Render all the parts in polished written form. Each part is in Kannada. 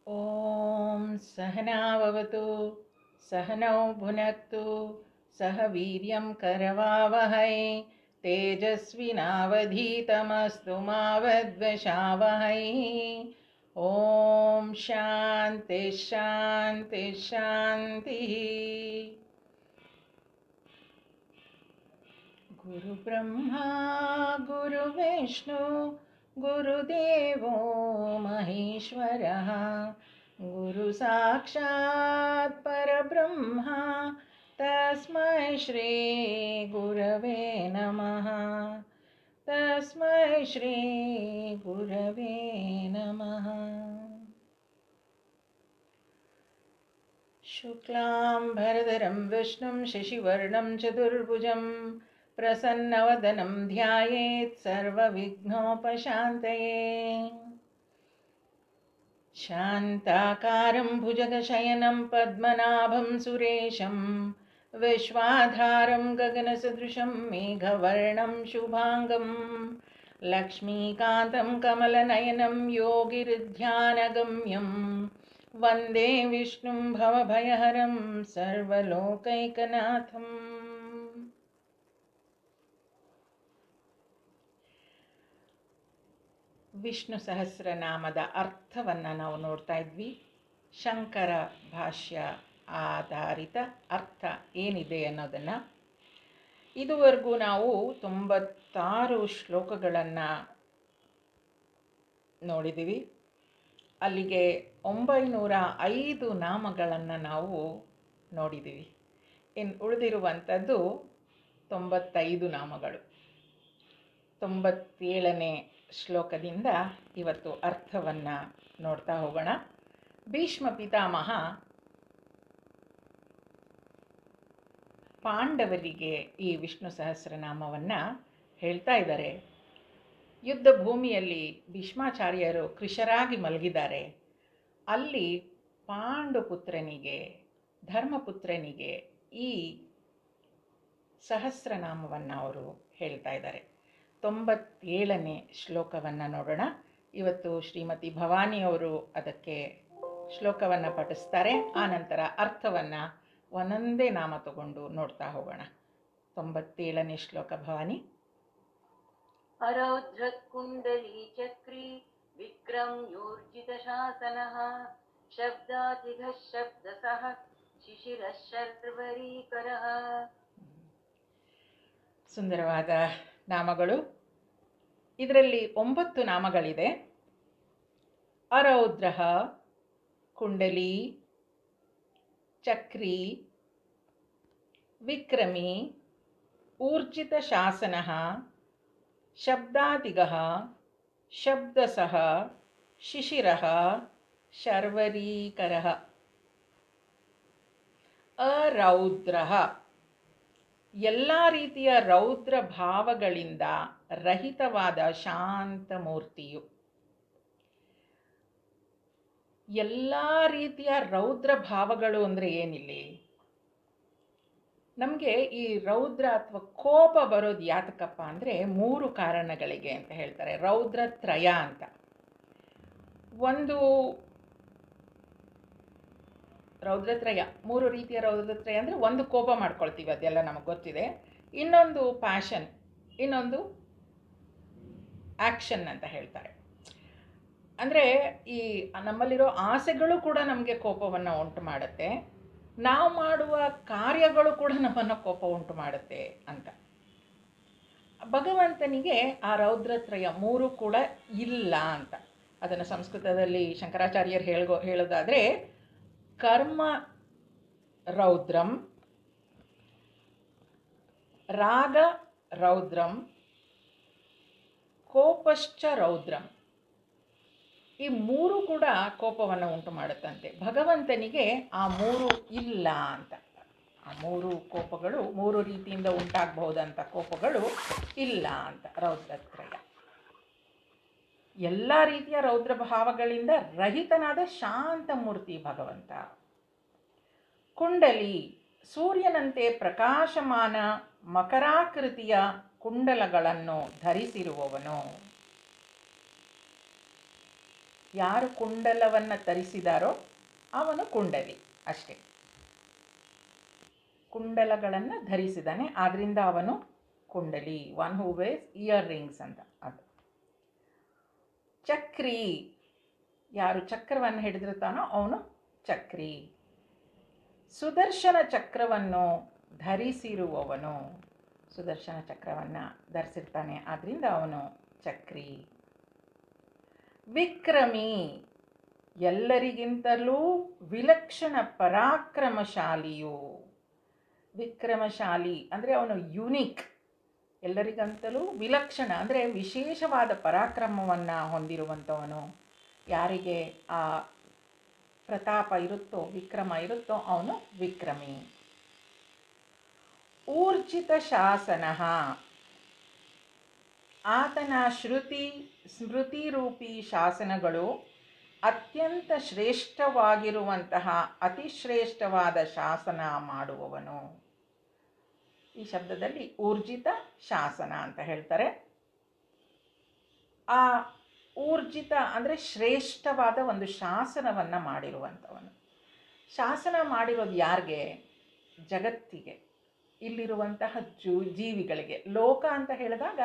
ॐ सहनाववतु सहनौ भुनक्तु सह वीर्यं करवावहै तेजस्विनावधीतमस्तु मा विद्विषावहै। ॐ शान्ति शान्ति शान्तिः। गुरुब्रह्मा गुरुविष्णु गुरुदेवो महेश्वरः गुरुसाक्षात् परब्रह्मा तस्मै श्री गुरवे नमः। तस्मै श्री गुरवे नमः। शुक्लां भरधरं विष्णुं शशिवर्णं चतुर्भुजं प्रसन्नवदनं ध्यायेत् सर्वविघ्नोपशान्तये। शान्ताकारं भुजगशयनं पद्मनाभं सुरेशं विश्वाधारं गगनसदृशं मेघवर्णं शुभाङ्गं लक्ष्मीकान्तं कमलनयनं योगिर्ध्यानगम्यं वन्दे विष्णुं भवभयहरं सर्वलोकैकनाथम्। ವಿಷ್ಣು ಸಹಸ್ರನಾಮದ ಅರ್ಥವನ್ನು ನಾವು ನೋಡ್ತಾ ಇದ್ವಿ. ಶಂಕರ ಭಾಷ್ಯ ಆಧಾರಿತ ಅರ್ಥ ಏನಿದೆ ಅನ್ನೋದನ್ನು ಇದುವರೆಗೂ ನಾವು 96 ಶ್ಲೋಕಗಳನ್ನು ನೋಡಿದ್ದೀವಿ. ಅಲ್ಲಿಗೆ 905 ನಾಮಗಳನ್ನು ನಾವು ನೋಡಿದ್ದೀವಿ. ಇನ್ನು ಉಳಿದಿರುವಂಥದ್ದು 95 ನಾಮಗಳು. 97ನೇ ಶ್ಲೋಕದಿಂದ ಇವತ್ತು ಅರ್ಥವನ್ನು ನೋಡ್ತಾ ಹೋಗೋಣ. ಭೀಷ್ಮ ಪಿತಾಮಹ ಪಾಂಡವರಿಗೆ ಈ ವಿಷ್ಣು ಸಹಸ್ರನಾಮವನ್ನು ಹೇಳ್ತಾ ಇದ್ದಾರೆ. ಯುದ್ಧ ಭೂಮಿಯಲ್ಲಿ ಭೀಷ್ಮಾಚಾರ್ಯರು ಕೃಶರಾಗಿ ಮಲಗಿದ್ದಾರೆ. ಅಲ್ಲಿ ಪಾಂಡುಪುತ್ರನಿಗೆ ಧರ್ಮಪುತ್ರನಿಗೆ ಈ ಸಹಸ್ರನಾಮವನ್ನು ಅವರು ಹೇಳ್ತಾ ಇದ್ದಾರೆ. 97ನೇ ಶ್ಲೋಕವನ್ನು ನೋಡೋಣ. ಇವತ್ತು ಶ್ರೀಮತಿ ಭವಾನಿಯವರು ಅದಕ್ಕೆ ಶ್ಲೋಕವನ್ನು ಪಠಿಸ್ತಾರೆ. ಆನಂತರ ಅರ್ಥವನ್ನು ಒಂದೊಂದೇ ನಾಮ ತಗೊಂಡು ನೋಡ್ತಾ ಹೋಗೋಣ. 97ನೇ ಶ್ಲೋಕ ಭವಾನಿ. ಅರೌದ್ರಕುಂಡಲೀ ಚಕ್ರಿ ವಿಕ್ರಮ್ಯೋರ್ಜಿತ ಶಾಸನಃ ಶಬ್ದಾತಿಘ ಶಬ್ದಸಃ ಶಿಶಿರಃ ಶರ್ವರೀಕರಃ. ಸುಂದರವಾದ ನಾಮಗಳು. ಇದರಲ್ಲಿ 9 ನಾಮಗಳಿದೆ. ಅರೌದ್ರ, ಕುಂಡಲಿ, ಚಕ್ರಿ, ವಿಕ್ರಮಿ, ಊರ್ಜಿತ ಶಾಸನಃ, ಶಬ್ದಾತಿಗಃ, ಶಬ್ದಸಃ, ಶಿಶಿರಃ, ಶರ್ವರೀಕರಃ. ಅರೌದ್ರಃ ಎಲ್ಲ ರೀತಿಯ ರೌದ್ರ ಭಾವಗಳಿಂದ ರಹಿತವಾದ ಶಾಂತ ಮೂರ್ತಿಯು. ಎಲ್ಲ ರೀತಿಯ ರೌದ್ರ ಭಾವಗಳು ಅಂದರೆ ಏನಿಲ್ಲಿ? ನಮಗೆ ಈ ರೌದ್ರ ಅಥವಾ ಕೋಪ ಬರೋದು ಯಾತಕಪ್ಪ ಅಂದರೆ 3 ಕಾರಣಗಳಿಗೆ ಅಂತ ಹೇಳ್ತಾರೆ. ರೌದ್ರತ್ರಯ ಅಂತ. ಒಂದು ರೌದ್ರತ್ರಯ, 3 ರೀತಿಯ ರೌದ್ರತ್ರಯ ಅಂದರೆ ಒಂದು ಕೋಪ ಮಾಡ್ಕೊಳ್ತೀವಿ, ಅದೆಲ್ಲ ನಮಗೆ ಗೊತ್ತಿದೆ. ಇನ್ನೊಂದು ಪ್ಯಾಷನ್, ಇನ್ನೊಂದು ಆ್ಯಕ್ಷನ್ ಅಂತ ಹೇಳ್ತಾರೆ. ಅಂದರೆ ಈ ನಮ್ಮಲ್ಲಿರೋ ಆಸೆಗಳು ಕೂಡ ನಮಗೆ ಕೋಪವನ್ನು ಉಂಟು ಮಾಡುತ್ತೆ, ನಾವು ಮಾಡುವ ಕಾರ್ಯಗಳು ಕೂಡ ನಮ್ಮನ್ನು ಕೋಪ ಉಂಟು ಮಾಡುತ್ತೆ ಅಂತ. ಭಗವಂತನಿಗೆ ಆ ರೌದ್ರತ್ರಯ 3 ಕೂಡ ಇಲ್ಲ ಅಂತ. ಅದನ್ನು ಸಂಸ್ಕೃತದಲ್ಲಿ ಶಂಕರಾಚಾರ್ಯರು ಹೇಳೋದಾದರೆ ಕರ್ಮ ರೌದ್ರಂ, ರಾಗ ರೌದ್ರಂ, ಕೋಪಶ್ಚ ರೌದ್ರಂ. ಈ 3 ಕೂಡ ಕೋಪವನ್ನು ಉಂಟು ಮಾಡುತ್ತಂತೆ. ಭಗವಂತನಿಗೆ ಆ 3 ಇಲ್ಲ ಅಂತ. ಆ 3 ಕೋಪಗಳು, 3 ರೀತಿಯಿಂದ ಉಂಟಾಗಬಹುದಂಥ ಕೋಪಗಳು ಇಲ್ಲ ಅಂತ. ರೌದ್ರತ್ರಯ ಎಲ್ಲ ರೀತಿಯ ರೌದ್ರ ಭಾವಗಳಿಂದ ರಹಿತನಾದ ಶಾಂತ ಮೂರ್ತಿ ಭಗವಂತ. ಕುಂಡಲಿ, ಸೂರ್ಯನಂತೆ ಪ್ರಕಾಶಮಾನ ಮಕರಾಕೃತಿಯ ಕುಂಡಲಗಳನ್ನು ಧರಿಸಿರುವವನು. ಯಾರು ಕುಂಡಲವನ್ನು ಧರಿಸಿದಾರೋ ಅವನು ಕುಂಡಲಿ ಅಷ್ಟೇ. ಕುಂಡಲಗಳನ್ನು ಧರಿಸಿದಾನೆ, ಆದ್ದರಿಂದ ಅವನು ಕುಂಡಲಿ. One who wears earrings ಅಂತ ಅದು. ಚಕ್ರಿ, ಯಾರು ಚಕ್ರವನ್ನು ಹಿಡಿದಿರ್ತಾನೋ ಅವನು ಚಕ್ರಿ. ಸುದರ್ಶನ ಚಕ್ರವನ್ನು ಧರಿಸಿರುವವನು, ಸುದರ್ಶನ ಚಕ್ರವನ್ನು ಧರಿಸಿರ್ತಾನೆ, ಆದ್ದರಿಂದ ಅವನು ಚಕ್ರಿ. ವಿಕ್ರಮಿ, ಎಲ್ಲರಿಗಿಂತಲೂ ವಿಲಕ್ಷಣ ಪರಾಕ್ರಮಶಾಲಿಯು. ವಿಕ್ರಮಶಾಲಿ ಅಂದರೆ ಅವನು ಯುನಿಕ್, ಎಲ್ಲರಿಗಂತಲೂ ವಿಲಕ್ಷಣ ಅಂದರೆ ವಿಶೇಷವಾದ ಪರಾಕ್ರಮವನ್ನು ಹೊಂದಿರುವಂಥವನು. ಯಾರಿಗೆ ಆ ಪ್ರತಾಪ ಇರುತ್ತೋ, ವಿಕ್ರಮ ಇರುತ್ತೋ ಅವನು ವಿಕ್ರಮಿ. ಊರ್ಜಿತ ಶಾಸನ, ಆತನ ಶ್ರುತಿ ಸ್ಮೃತಿ ರೂಪಿ ಶಾಸನಗಳು ಅತ್ಯಂತ ಶ್ರೇಷ್ಠವಾಗಿರುವಂತಹ ಅತಿಶ್ರೇಷ್ಠವಾದ ಶಾಸನ ಮಾಡುವವನು. ಈ ಶಬ್ದದಲ್ಲಿ ಊರ್ಜಿತ ಶಾಸನ ಅಂತ ಹೇಳ್ತಾರೆ. ಆ ಊರ್ಜಿತ ಅಂದರೆ ಶ್ರೇಷ್ಠವಾದ ಒಂದು ಶಾಸನವನ್ನು ಮಾಡಿರುವಂಥವನು. ಶಾಸನ ಮಾಡಿರೋದು ಯಾರಿಗೆ? ಜಗತ್ತಿಗೆ, ಇಲ್ಲಿರುವಂತಹ ಜೀವಿಗಳಿಗೆ. ಲೋಕ ಅಂತ ಹೇಳಿದಾಗ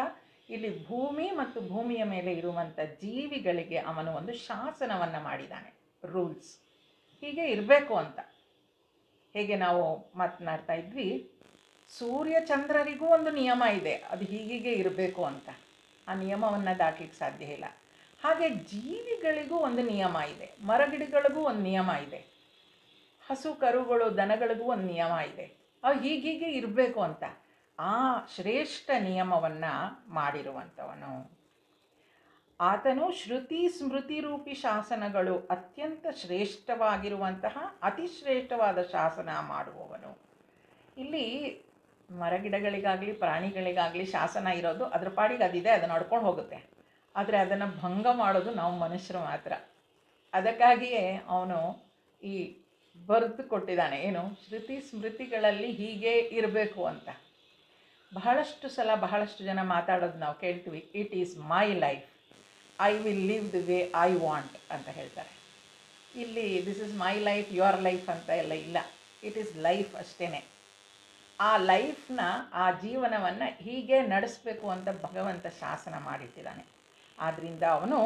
ಇಲ್ಲಿ ಭೂಮಿ ಮತ್ತು ಭೂಮಿಯ ಮೇಲೆ ಇರುವಂಥ ಜೀವಿಗಳಿಗೆ ಅವನು ಒಂದು ಶಾಸನವನ್ನು ಮಾಡಿದ್ದಾನೆ, ರೂಲ್ಸ್. ಹೀಗೆ ಇರಬೇಕು ಅಂತ. ಹೇಗೆ ನಾವು ಮಾತನಾಡ್ತಾ ಇದ್ವಿ, ಸೂರ್ಯ ಚಂದ್ರರಿಗೂ ಒಂದು ನಿಯಮ ಇದೆ, ಅದು ಹೀಗೆ ಇರಬೇಕು ಅಂತ. ಆ ನಿಯಮವನ್ನು ದಾಟಲಿಕ್ಕೆ ಸಾಧ್ಯ ಇಲ್ಲ. ಹಾಗೆ ಜೀವಿಗಳಿಗೂ ಒಂದು ನಿಯಮ ಇದೆ, ಮರಗಿಡಗಳಿಗೂ ಒಂದು ನಿಯಮ ಇದೆ, ಹಸು ಕರುಗಳು ದನಗಳಿಗೂ ಒಂದು ನಿಯಮ ಇದೆ. ಅವು ಹೀಗೆ ಇರಬೇಕು ಅಂತ ಆ ಶ್ರೇಷ್ಠ ನಿಯಮವನ್ನು ಮಾಡಿರುವಂಥವನು. ಆತನು ಶ್ರುತಿ ಸ್ಮೃತಿ ರೂಪಿ ಶಾಸನಗಳು ಅತ್ಯಂತ ಶ್ರೇಷ್ಠವಾಗಿರುವಂತಹ ಅತಿಶ್ರೇಷ್ಠವಾದ ಶಾಸನ ಮಾಡುವವನು. ಇಲ್ಲಿ ಮರಗಿಡಗಳಿಗಾಗಲಿ ಪ್ರಾಣಿಗಳಿಗಾಗಲಿ ಶಾಸನ ಇರೋದು ಅದ್ರ ಪಾಡಿಗೆ ಅದಿದೆ, ಅದನ್ನು ನಡ್ಕೊಂಡು ಹೋಗುತ್ತೆ. ಆದರೆ ಅದನ್ನು ಭಂಗ ಮಾಡೋದು ನಾವು ಮನುಷ್ಯರು ಮಾತ್ರ. ಅದಕ್ಕಾಗಿಯೇ ಅವನು ಈ ಬರೆದು ಕೊಟ್ಟಿದ್ದಾನೆ, ಏನು ಶ್ರುತಿ ಸ್ಮೃತಿಗಳಲ್ಲಿ ಹೀಗೆ ಇರಬೇಕು ಅಂತ. ಬಹಳಷ್ಟು ಸಲ ಬಹಳಷ್ಟು ಜನ ಮಾತಾಡೋದು ನಾವು ಕೇಳ್ತೀವಿ, it is my life, I will live the way I want ಅಂತ ಹೇಳ್ತಾರೆ. ಇಲ್ಲಿ this is my life, your life ಅಂತ ಎಲ್ಲ ಇಲ್ಲ, ಇಟ್ ಈಸ್ ಲೈಫ್ ಅಷ್ಟೇ. ಆ ಲೈಫ್ನ, ಆ ಜೀವನವನ್ನು ಹೀಗೆ ನಡೆಸಬೇಕು ಅಂತ ಭಗವಂತ ಶಾಸನ ಮಾಡಿಟ್ಟಿದ್ದಾನೆ. ಆದ್ದರಿಂದ ಅವನು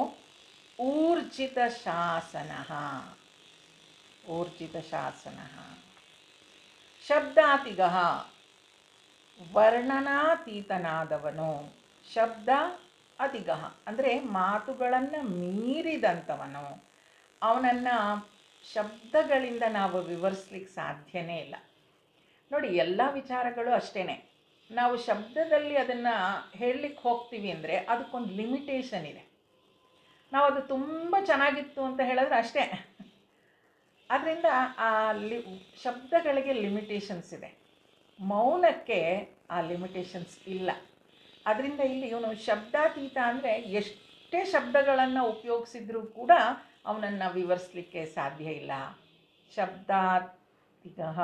ಊರ್ಜಿತ ಶಾಸನ. ಊರ್ಜಿತ ಶಾಸನ. ಶಬ್ದಾತಿಗಃ, ವರ್ಣನಾತೀತನಾದವನು. ಶಬ್ದ ಅತಿಗಃ ಅಂದರೆ ಮಾತುಗಳನ್ನು ಮೀರಿದಂಥವನು. ಅವನನ್ನು ಶಬ್ದಗಳಿಂದ ನಾವು ವಿವರಿಸ್ಲಿಕ್ಕೆ ಸಾಧ್ಯನೇ ಇಲ್ಲ. ನೋಡಿ, ಎಲ್ಲ ವಿಚಾರಗಳು ಅಷ್ಟೇ. ನಾವು ಶಬ್ದದಲ್ಲಿ ಅದನ್ನು ಹೇಳಲಿಕ್ಕೆ ಹೋಗ್ತೀವಿ ಅಂದರೆ ಅದಕ್ಕೊಂದು ಲಿಮಿಟೇಷನ್ ಇದೆ. ನಾವು ಅದು ತುಂಬ ಚೆನ್ನಾಗಿತ್ತು ಅಂತ ಹೇಳಿದ್ರೆ ಅಷ್ಟೇ. ಆದ್ದರಿಂದ ಆ ಶಬ್ದಗಳಿಗೆ ಲಿಮಿಟೇಷನ್ಸ್ ಇದೆ, ಮೌನಕ್ಕೆ ಆ ಲಿಮಿಟೇಷನ್ಸ್ ಇಲ್ಲ. ಅದರಿಂದ ಇಲ್ಲಿ ಇವನು ಶಬ್ದಾತೀತ ಅಂದರೆ ಎಷ್ಟೇ ಶಬ್ದಗಳನ್ನು ಉಪಯೋಗಿಸಿದ್ರೂ ಕೂಡ ಅವನನ್ನು ವಿವರಿಸಲಿಕ್ಕೆ ಸಾಧ್ಯ ಇಲ್ಲ. ಶಬ್ದಾತೀತಃ,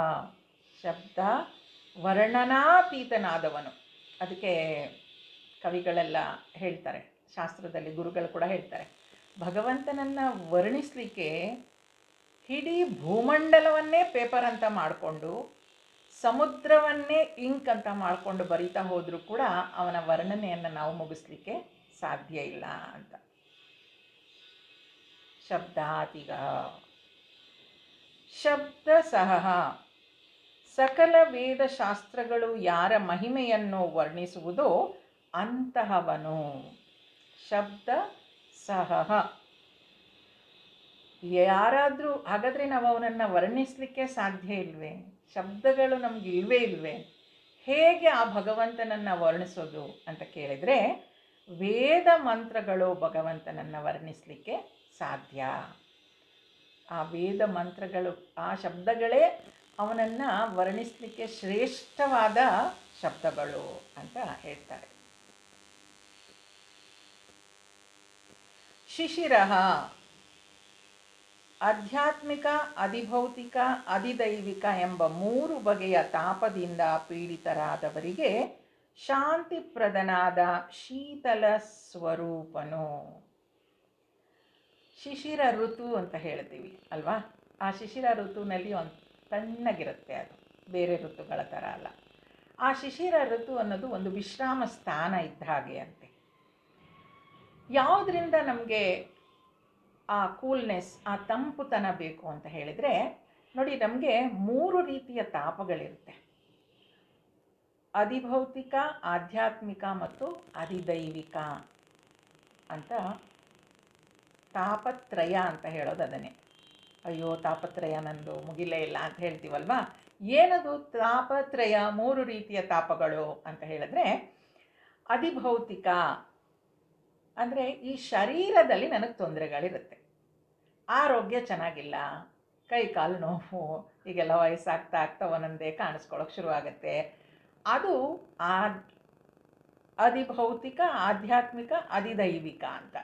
ಶಬ್ದ ವರ್ಣನಾತೀತನಾದವನು. ಅದಕ್ಕೆ ಕವಿಗಳೆಲ್ಲ ಹೇಳ್ತಾರೆ, ಶಾಸ್ತ್ರದಲ್ಲಿ ಗುರುಗಳು ಕೂಡ ಹೇಳ್ತಾರೆ, ಭಗವಂತನನ್ನು ವರ್ಣಿಸಲಿಕ್ಕೆ ಇಡೀ ಭೂಮಂಡಲವನ್ನೇ ಪೇಪರ್ ಅಂತ ಮಾಡಿಕೊಂಡು, ಸಮುದ್ರವನ್ನೇ ಇಂಕ್ ಅಂತ ಮಾಡಿಕೊಂಡು ಬರೀತಾ ಹೋದರೂ ಕೂಡ ಅವನ ವರ್ಣನೆಯನ್ನು ನಾವು ಮುಗಿಸ್ಲಿಕ್ಕೆ ಸಾಧ್ಯ ಇಲ್ಲ ಅಂತ. ಶಬ್ದಾತಿಗ. ಶಬ್ದ ಸಹ, ಸಕಲ ವೇದಶಾಸ್ತ್ರಗಳು ಯಾರ ಮಹಿಮೆಯನ್ನು ವರ್ಣಿಸುವುದೋ ಅಂತಹವನು. ಶಬ್ದ ಸಹ, ಯಾರಾದರೂ, ಹಾಗಾದರೆ ನಾವು ಅವನನ್ನು ವರ್ಣಿಸಲಿಕ್ಕೆ ಸಾಧ್ಯ ಇಲ್ವೇ? ಶಬ್ದಗಳು ನಮ್ಗೆ ಇಲ್ವೇ? ಹೇಗೆ ಆ ಭಗವಂತನನ್ನು ವರ್ಣಿಸೋದು ಅಂತ ಕೇಳಿದರೆ, ವೇದ ಮಂತ್ರಗಳು ಭಗವಂತನನ್ನು ವರ್ಣಿಸಲಿಕ್ಕೆ ಸಾಧ್ಯ. ಆ ವೇದ ಮಂತ್ರಗಳು, ಆ ಶಬ್ದಗಳೇ ಅವನನ್ನು ವರ್ಣಿಸಲಿಕ್ಕೆ ಶ್ರೇಷ್ಠವಾದ ಶಬ್ದಗಳು ಅಂತ ಹೇಳ್ತಾರೆ. ಶಿಶಿರಃ, ಆಧ್ಯಾತ್ಮಿಕ, ಅಧಿಭೌತಿಕ, ಅಧಿದೈವಿಕ ಎಂಬ 3 ಬಗೆಯ ತಾಪದಿಂದ ಪೀಡಿತರಾದವರಿಗೆ ಶಾಂತಿಪ್ರದನಾದ ಶೀತಲ ಸ್ವರೂಪನು. ಶಿಶಿರ ಋತು ಅಂತ ಹೇಳ್ತೀವಿ ಅಲ್ವಾ. ಆ ಶಿಶಿರ ಋತುವಿನಲ್ಲಿ ಒಂದು ತಣ್ಣಗಿರುತ್ತೆ, ಅದು ಬೇರೆ ಋತುಗಳ ಥರ ಅಲ್ಲ. ಆ ಶಿಶಿರ ಋತು ಅನ್ನೋದು ಒಂದು ವಿಶ್ರಾಮ ಸ್ಥಾನ ಇದ್ದ ಹಾಗೆ ಅಂತೆ. ಯಾವುದರಿಂದ ನಮಗೆ ಆ ಕೂಲ್ನೆಸ್, ಆ ತಂಪುತನ ಬೇಕು ಅಂತ ಹೇಳಿದರೆ ನೋಡಿ, ನಮಗೆ 3 ರೀತಿಯ ತಾಪಗಳಿರುತ್ತೆ: ಅಧಿಭೌತಿಕ, ಆಧ್ಯಾತ್ಮಿಕ ಮತ್ತು ಅಧಿದೈವಿಕ ಅಂತ. ತಾಪತ್ರಯ ಅಂತ ಹೇಳೋದು ಅದನ್ನೇ. ಅಯ್ಯೋ ತಾಪತ್ರಯ ನಂದು ಮುಗಿಲೇ ಇಲ್ಲ ಅಂತ ಹೇಳ್ತೀವಲ್ವಾ. ಏನದು ತಾಪತ್ರಯ? 3 ರೀತಿಯ ತಾಪಗಳು ಅಂತ ಹೇಳಿದ್ರೆ, ಅಧಿಭೌತಿಕ ಅಂದರೆ ಈ ಶರೀರದಲ್ಲಿ ನನಗೆ ತೊಂದರೆಗಳಿರುತ್ತೆ, ಆರೋಗ್ಯ ಚೆನ್ನಾಗಿಲ್ಲ, ಕೈ ಕಾಲು ನೋವು, ಈಗೆಲ್ಲ ವಯಸ್ಸಾಗ್ತಾ ಆಗ್ತಾ ಒಂದೊಂದೇ ಕಾಣಿಸ್ಕೊಳ್ಳೋಕೆ ಶುರುವಾಗುತ್ತೆ. ಅದು ಅಧಿಭೌತಿಕ, ಆಧ್ಯಾತ್ಮಿಕ, ಅಧಿದೈವಿಕ ಅಂತ.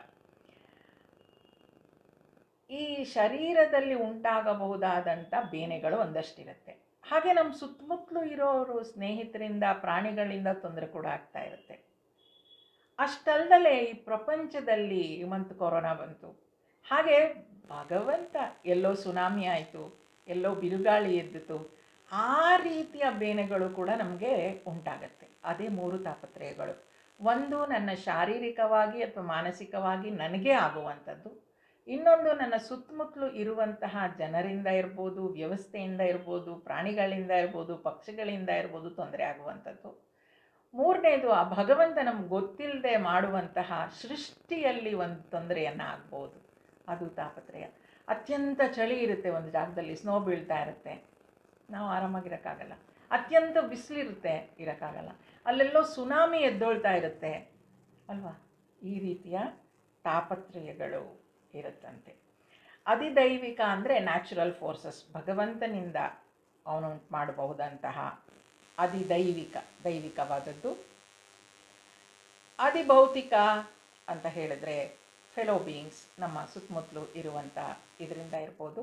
ಈ ಶರೀರದಲ್ಲಿ ಉಂಟಾಗಬಹುದಾದಂಥ ಬೇನೆಗಳು ಒಂದಷ್ಟಿರುತ್ತೆ. ಹಾಗೆ ನಮ್ಮ ಸುತ್ತಮುತ್ತಲೂ ಇರೋರು, ಸ್ನೇಹಿತರಿಂದ, ಪ್ರಾಣಿಗಳಿಂದ ತೊಂದರೆ ಕೂಡ ಆಗ್ತಾ ಇರುತ್ತೆ. ಅಷ್ಟಲ್ಲದೆ ಈ ಪ್ರಪಂಚದಲ್ಲಿ ಮತ್ತು ಕೊರೋನಾ ಬಂತು, ಹಾಗೆ ಭಗವಂತ ಎಲ್ಲೋ ಸುನಾಮಿ ಆಯಿತು, ಎಲ್ಲೋ ಬಿರುಗಾಳಿ ಎದ್ದಿತು, ಆ ರೀತಿಯ ಬೇನೆಗಳು ಕೂಡ ನಮಗೆ ಉಂಟಾಗತ್ತೆ. ಅದೇ 3 ತಾಪತ್ರಯಗಳು. ಒಂದು ನನ್ನ ಶಾರೀರಿಕವಾಗಿ ಅಥವಾ ಮಾನಸಿಕವಾಗಿ ನನಗೇ ಆಗುವಂಥದ್ದು, ಇನ್ನೊಂದು ನನ್ನ ಸುತ್ತಮುತ್ತಲೂ ಇರುವಂತಹ ಜನರಿಂದ ಇರ್ಬೋದು, ವ್ಯವಸ್ಥೆಯಿಂದ ಇರ್ಬೋದು, ಪ್ರಾಣಿಗಳಿಂದ ಇರ್ಬೋದು, ಪಕ್ಷಿಗಳಿಂದ ಇರ್ಬೋದು ತೊಂದರೆ ಆಗುವಂಥದ್ದು. 3ನೇದು ಆ ಭಗವಂತ ನಮ್ಗೆ ಗೊತ್ತಿಲ್ಲದೆ ಮಾಡುವಂತಹ ಸೃಷ್ಟಿಯಲ್ಲಿ ಒಂದು ತೊಂದರೆಯನ್ನು ಆಗ್ಬೋದು, ಅದು ತಾಪತ್ರಯ. ಅತ್ಯಂತ ಚಳಿ ಇರುತ್ತೆ, ಒಂದು ಜಾಗದಲ್ಲಿ ಸ್ನೋ ಬೀಳ್ತಾ ಇರುತ್ತೆ, ನಾವು ಆರಾಮಾಗಿರೋಕ್ಕಾಗಲ್ಲ. ಅತ್ಯಂತ ಬಿಸಿಲಿರುತ್ತೆ, ಇರೋಕ್ಕಾಗಲ್ಲ. ಅಲ್ಲೆಲ್ಲೋ ಸುನಾಮಿ ಎದ್ದೊಳ್ತಾ ಇರುತ್ತೆ ಅಲ್ವಾ. ಈ ರೀತಿಯ ತಾಪತ್ರಯಗಳು ಇರುತ್ತಂತೆ. ಅಧಿದೈವಿಕ ಅಂದರೆ ನ್ಯಾಚುರಲ್ ಫೋರ್ಸಸ್, ಭಗವಂತನಿಂದ ಅವನು ಮಾಡಬಹುದಂತಹ ದೈವಿಕವಾದದ್ದು. ಅಧಿಭೌತಿಕ ಅಂತ ಹೇಳಿದ್ರೆ ಫೆಲೋ ಬೀಯಿಂಗ್ಸ್, ನಮ್ಮ ಸುತ್ತಮುತ್ತಲು ಇರುವಂಥ ಇದರಿಂದ ಇರ್ಬೋದು.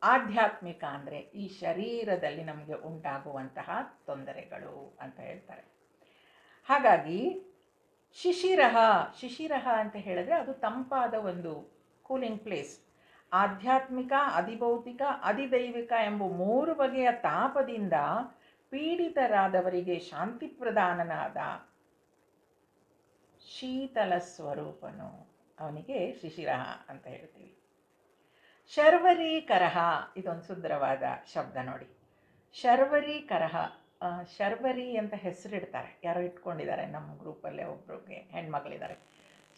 ಆಧ್ಯಾತ್ಮಿಕ ಅಂದರೆ ಈ ಶರೀರದಲ್ಲಿ ನಮಗೆ ಉಂಟಾಗುವಂತಹ ತೊಂದರೆಗಳು ಅಂತ ಹೇಳ್ತಾರೆ. ಹಾಗಾಗಿ ಶಿಶಿರ ಅಂತ ಹೇಳಿದ್ರೆ ಅದು ತಂಪಾದ ಒಂದು ಕೂಲಿಂಗ್ ಪ್ಲೇಸ್. ಆಧ್ಯಾತ್ಮಿಕ, ಅಧಿಭೌತಿಕ, ಅಧಿದೈವಿಕ ಎಂಬ 3 ಬಗೆಯ ತಾಪದಿಂದ ಪೀಡಿತರಾದವರಿಗೆ ಶಾಂತಿ ಪ್ರದಾನನಾದ ಶೀತಲ ಸ್ವರೂಪನು, ಅವನಿಗೆ ಶಿಶಿರ ಅಂತ ಹೇಳ್ತೀವಿ. ಶರ್ವರೀಕರಃ, ಇದೊಂದು ಸುಂದರವಾದ ಶಬ್ದ ನೋಡಿ. ಶರ್ವರೀಕರಃ, ಶರ್ವರಿ ಅಂತ ಹೆಸರಿಡ್ತಾರೆ, ಯಾರೋ ಇಟ್ಕೊಂಡಿದ್ದಾರೆ ನಮ್ಮ ಗ್ರೂಪಲ್ಲೇ, ಒಬ್ರಿಗೆ ಹೆಣ್ಮಗಳಿದ್ದಾರೆ,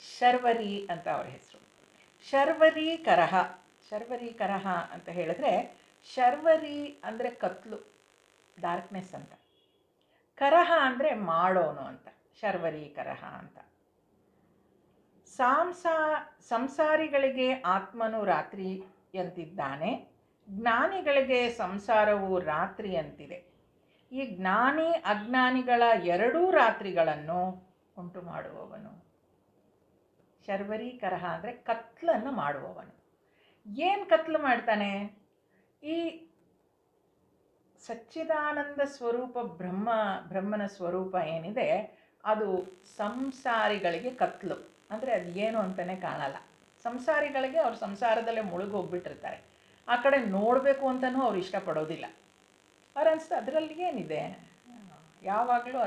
ಶರ್ವರಿ ಅಂತ ಅವ್ರ ಹೆಸರು. ಶರ್ವರೀಕರಃ ಅಂತ ಹೇಳಿದ್ರೆ, ಶರ್ವರಿ ಅಂದರೆ ಕತ್ಲು, ಡಾರ್ಕ್ನೆಸ್ ಅಂತ. ಕರಹ ಅಂದರೆ ಮಾಡೋನು ಅಂತ, ಶರ್ವರೀಕರಃ ಅಂತ. ಸಂಸಾರಿಗಳಿಗೆ ಆತ್ಮನು ರಾತ್ರಿ ಎಂತಿದ್ದಾನೆ, ಜ್ಞಾನಿಗಳಿಗೆ ಸಂಸಾರವು ರಾತ್ರಿ ಅಂತಿದೆ. ಈ ಜ್ಞಾನಿ ಅಜ್ಞಾನಿಗಳ 2 ರಾತ್ರಿಗಳನ್ನು ಉಂಟು ಮಾಡುವವನು. ಶರ್ವರೀಕರಃ ಅಂದರೆ ಕತ್ಲನ್ನು ಮಾಡುವವನು. ಏನು ಕತ್ಲು ಮಾಡ್ತಾನೆ? ಈ ಸಚ್ಚಿದಾನಂದ ಸ್ವರೂಪ ಬ್ರಹ್ಮನ ಸ್ವರೂಪ ಏನಿದೆ ಅದು ಸಂಸಾರಿಗಳಿಗೆ ಕತ್ಲು. ಅಂದರೆ ಅದು ಏನು ಅಂತಲೇ ಕಾಣಲ್ಲ. ಸಂಸಾರಿಗಳಿಗೆ ಅವ್ರ ಸಂಸಾರದಲ್ಲೇ ಮುಳುಗೋಗ್ಬಿಟ್ಟಿರ್ತಾರೆ, ಆ ಕಡೆ ನೋಡಬೇಕು ಅಂತಲೂ ಅವ್ರು ಇಷ್ಟಪಡೋದಿಲ್ಲ. ಅವ್ರು ಅನಿಸ್ತು ಅದರಲ್ಲಿ ಏನಿದೆ, ಯಾವಾಗಲೂ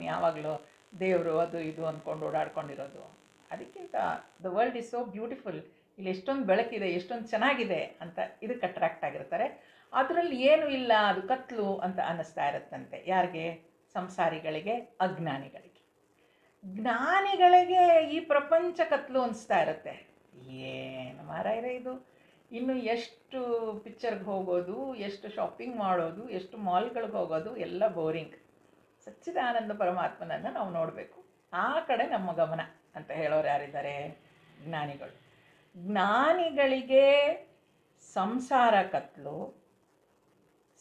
ಯಾವಾಗಲೂ ದೇವರು ಅದು ಇದು ಅಂದ್ಕೊಂಡು ಓಡಾಡ್ಕೊಂಡಿರೋದು. ಅದಕ್ಕಿಂತ the world is so beautiful, ಇಲ್ಲಿ ಎಷ್ಟೊಂದು ಬೆಳಕಿದೆ, ಎಷ್ಟೊಂದು ಚೆನ್ನಾಗಿದೆ ಅಂತ ಇದಕ್ಕೆ ಅಟ್ರಾಕ್ಟ್ ಆಗಿರ್ತಾರೆ. ಅದರಲ್ಲಿ ಏನೂ ಇಲ್ಲ, ಅದು ಕತ್ಲು ಅಂತ ಅನ್ನಿಸ್ತಾ ಇರುತ್ತಂತೆ. ಯಾರಿಗೆ? ಸಂಸಾರಿಗಳಿಗೆ, ಅಜ್ಞಾನಿಗಳಿಗೆ. ಜ್ಞಾನಿಗಳಿಗೆ ಈ ಪ್ರಪಂಚ ಕತ್ಲು ಅನಿಸ್ತಾ ಇರುತ್ತೆ. ಏನು ಮಾರಾಯರೆ ಇದು, ಇನ್ನು ಎಷ್ಟು ಪಿಕ್ಚರ್ಗೆ ಹೋಗೋದು, ಎಷ್ಟು ಶಾಪಿಂಗ್ ಮಾಡೋದು, ಎಷ್ಟು ಮಾಲ್ಗಳಿಗೆ ಹೋಗೋದು, ಎಲ್ಲ ಬೋರಿಂಗ್. ಸಚ್ಚಿದಾನಂದ ಪರಮಾತ್ಮನನ್ನು ನಾವು ನೋಡಬೇಕು, ಆ ಕಡೆ ನಮ್ಮ ಗಮನ ಅಂತ ಹೇಳೋರು ಯಾರಿದ್ದಾರೆ? ಜ್ಞಾನಿಗಳು. ಜ್ಞಾನಿಗಳಿಗೆ ಸಂಸಾರ ಕತ್ಲು,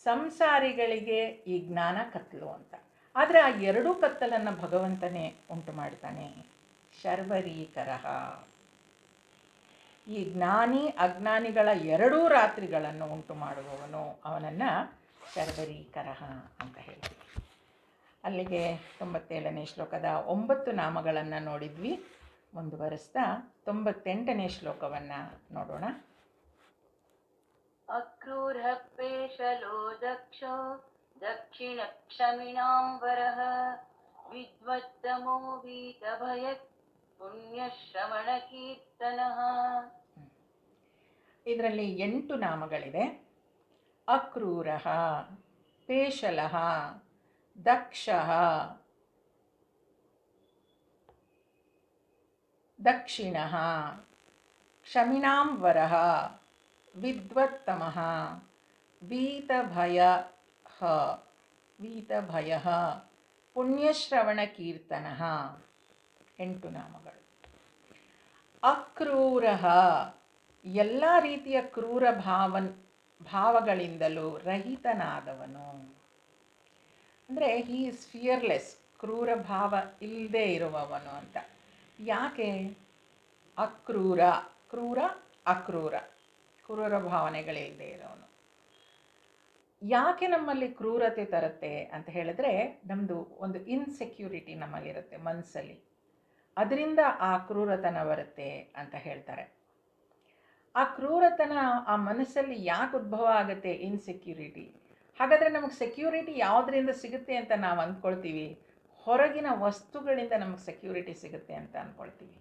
ಸಂಸಾರಿಗಳಿಗೆ ಈ ಜ್ಞಾನ ಕತ್ಲು ಅಂತ. ಆದರೆ ಆ 2 ಕತ್ತಲನ್ನು ಭಗವಂತನೇ ಉಂಟು ಮಾಡ್ತಾನೆ. ಶರ್ವರೀಕರಃ, ಈ ಜ್ಞಾನಿ ಅಜ್ಞಾನಿಗಳ 2 ರಾತ್ರಿಗಳನ್ನು ಉಂಟು ಮಾಡುವವನು, ಅವನನ್ನು ಶರ್ವರೀಕರಃ ಅಂತ ಹೇಳ್ತೀವಿ. ಅಲ್ಲಿಗೆ 97ನೇ ಶ್ಲೋಕದ 9 ನಾಮಗಳನ್ನು ನೋಡಿದ್ವಿ. ಮುಂದುವರಿಸ್ತಾ 98ನೇ ಶ್ಲೋಕವನ್ನು ನೋಡೋಣ. ಅಕ್ರೂರಃ ಪೇಶಲೋ ದಕ್ಷೋ ದಕ್ಷಿಣಕ್ಷಮಿಣಾಂಬರಃ ವಿದ್ವತ್ತಮೋ ವೀತಭಯಕ್ ಪುಣ್ಯಶ್ರವಣ ಕೀರ್ತನಃ. ಇದರಲ್ಲಿ 8 ನಾಮಗಳಿದೆ. ಅಕ್ರೂರಃ, ಪೇಶಲಃ, ದಕ್ಷಃ, ದಕ್ಷಿಣಃ, ಕ್ಷಮಿಣಾಂವರಃ, ವಿದ್ವತ್ತಮಃ, ವೀತಭಯಃ, ಪುಣ್ಯಶ್ರವಣಕೀರ್ತನಃ. 8 ನಾಮಗಳು. ಅಕ್ರೂರಃ, ಎಲ್ಲ ರೀತಿಯ ಕ್ರೂರ ಭಾವಗಳಿಂದಲೂ ರಹಿತನಾದವನು. ಅಂದರೆ ಹೀ ಈಸ್ ಫಿಯರ್ಲೆಸ್, ಕ್ರೂರ ಭಾವ ಇಲ್ಲದೆ ಇರುವವನು ಅಂತ. ಯಾಕೆ ಅಕ್ರೂರ? ಕ್ರೂರ, ಅಕ್ರೂರ, ಕ್ರೂರ ಭಾವನೆಗಳಿಲ್ಲದೆ ಇರೋನು. ಯಾಕೆ ನಮ್ಮಲ್ಲಿ ಕ್ರೂರತೆ ತರುತ್ತೆ ಅಂತ ಹೇಳಿದ್ರೆ, ನಮ್ಮದು ಒಂದು ಇನ್ಸೆಕ್ಯೂರಿಟಿ ನಮ್ಮಲ್ಲಿರುತ್ತೆ ಮನಸ್ಸಲ್ಲಿ, ಅದರಿಂದ ಆ ಕ್ರೂರತನ ಬರುತ್ತೆ ಅಂತ ಹೇಳ್ತಾರೆ. ಆ ಕ್ರೂರತನ ಆ ಮನಸ್ಸಲ್ಲಿ ಯಾಕೆ ಉದ್ಭವ ಆಗುತ್ತೆ? ಇನ್ಸೆಕ್ಯೂರಿಟಿ. ಹಾಗಾದರೆ ನಮಗೆ ಸೆಕ್ಯೂರಿಟಿ ಯಾವುದರಿಂದ ಸಿಗುತ್ತೆ ಅಂತ ನಾವು ಅಂದ್ಕೊಳ್ತೀವಿ? ಹೊರಗಿನ ವಸ್ತುಗಳಿಂದ ನಮಗೆ ಸೆಕ್ಯೂರಿಟಿ ಸಿಗುತ್ತೆ ಅಂತ ಅಂದ್ಕೊಳ್ತೀವಿ.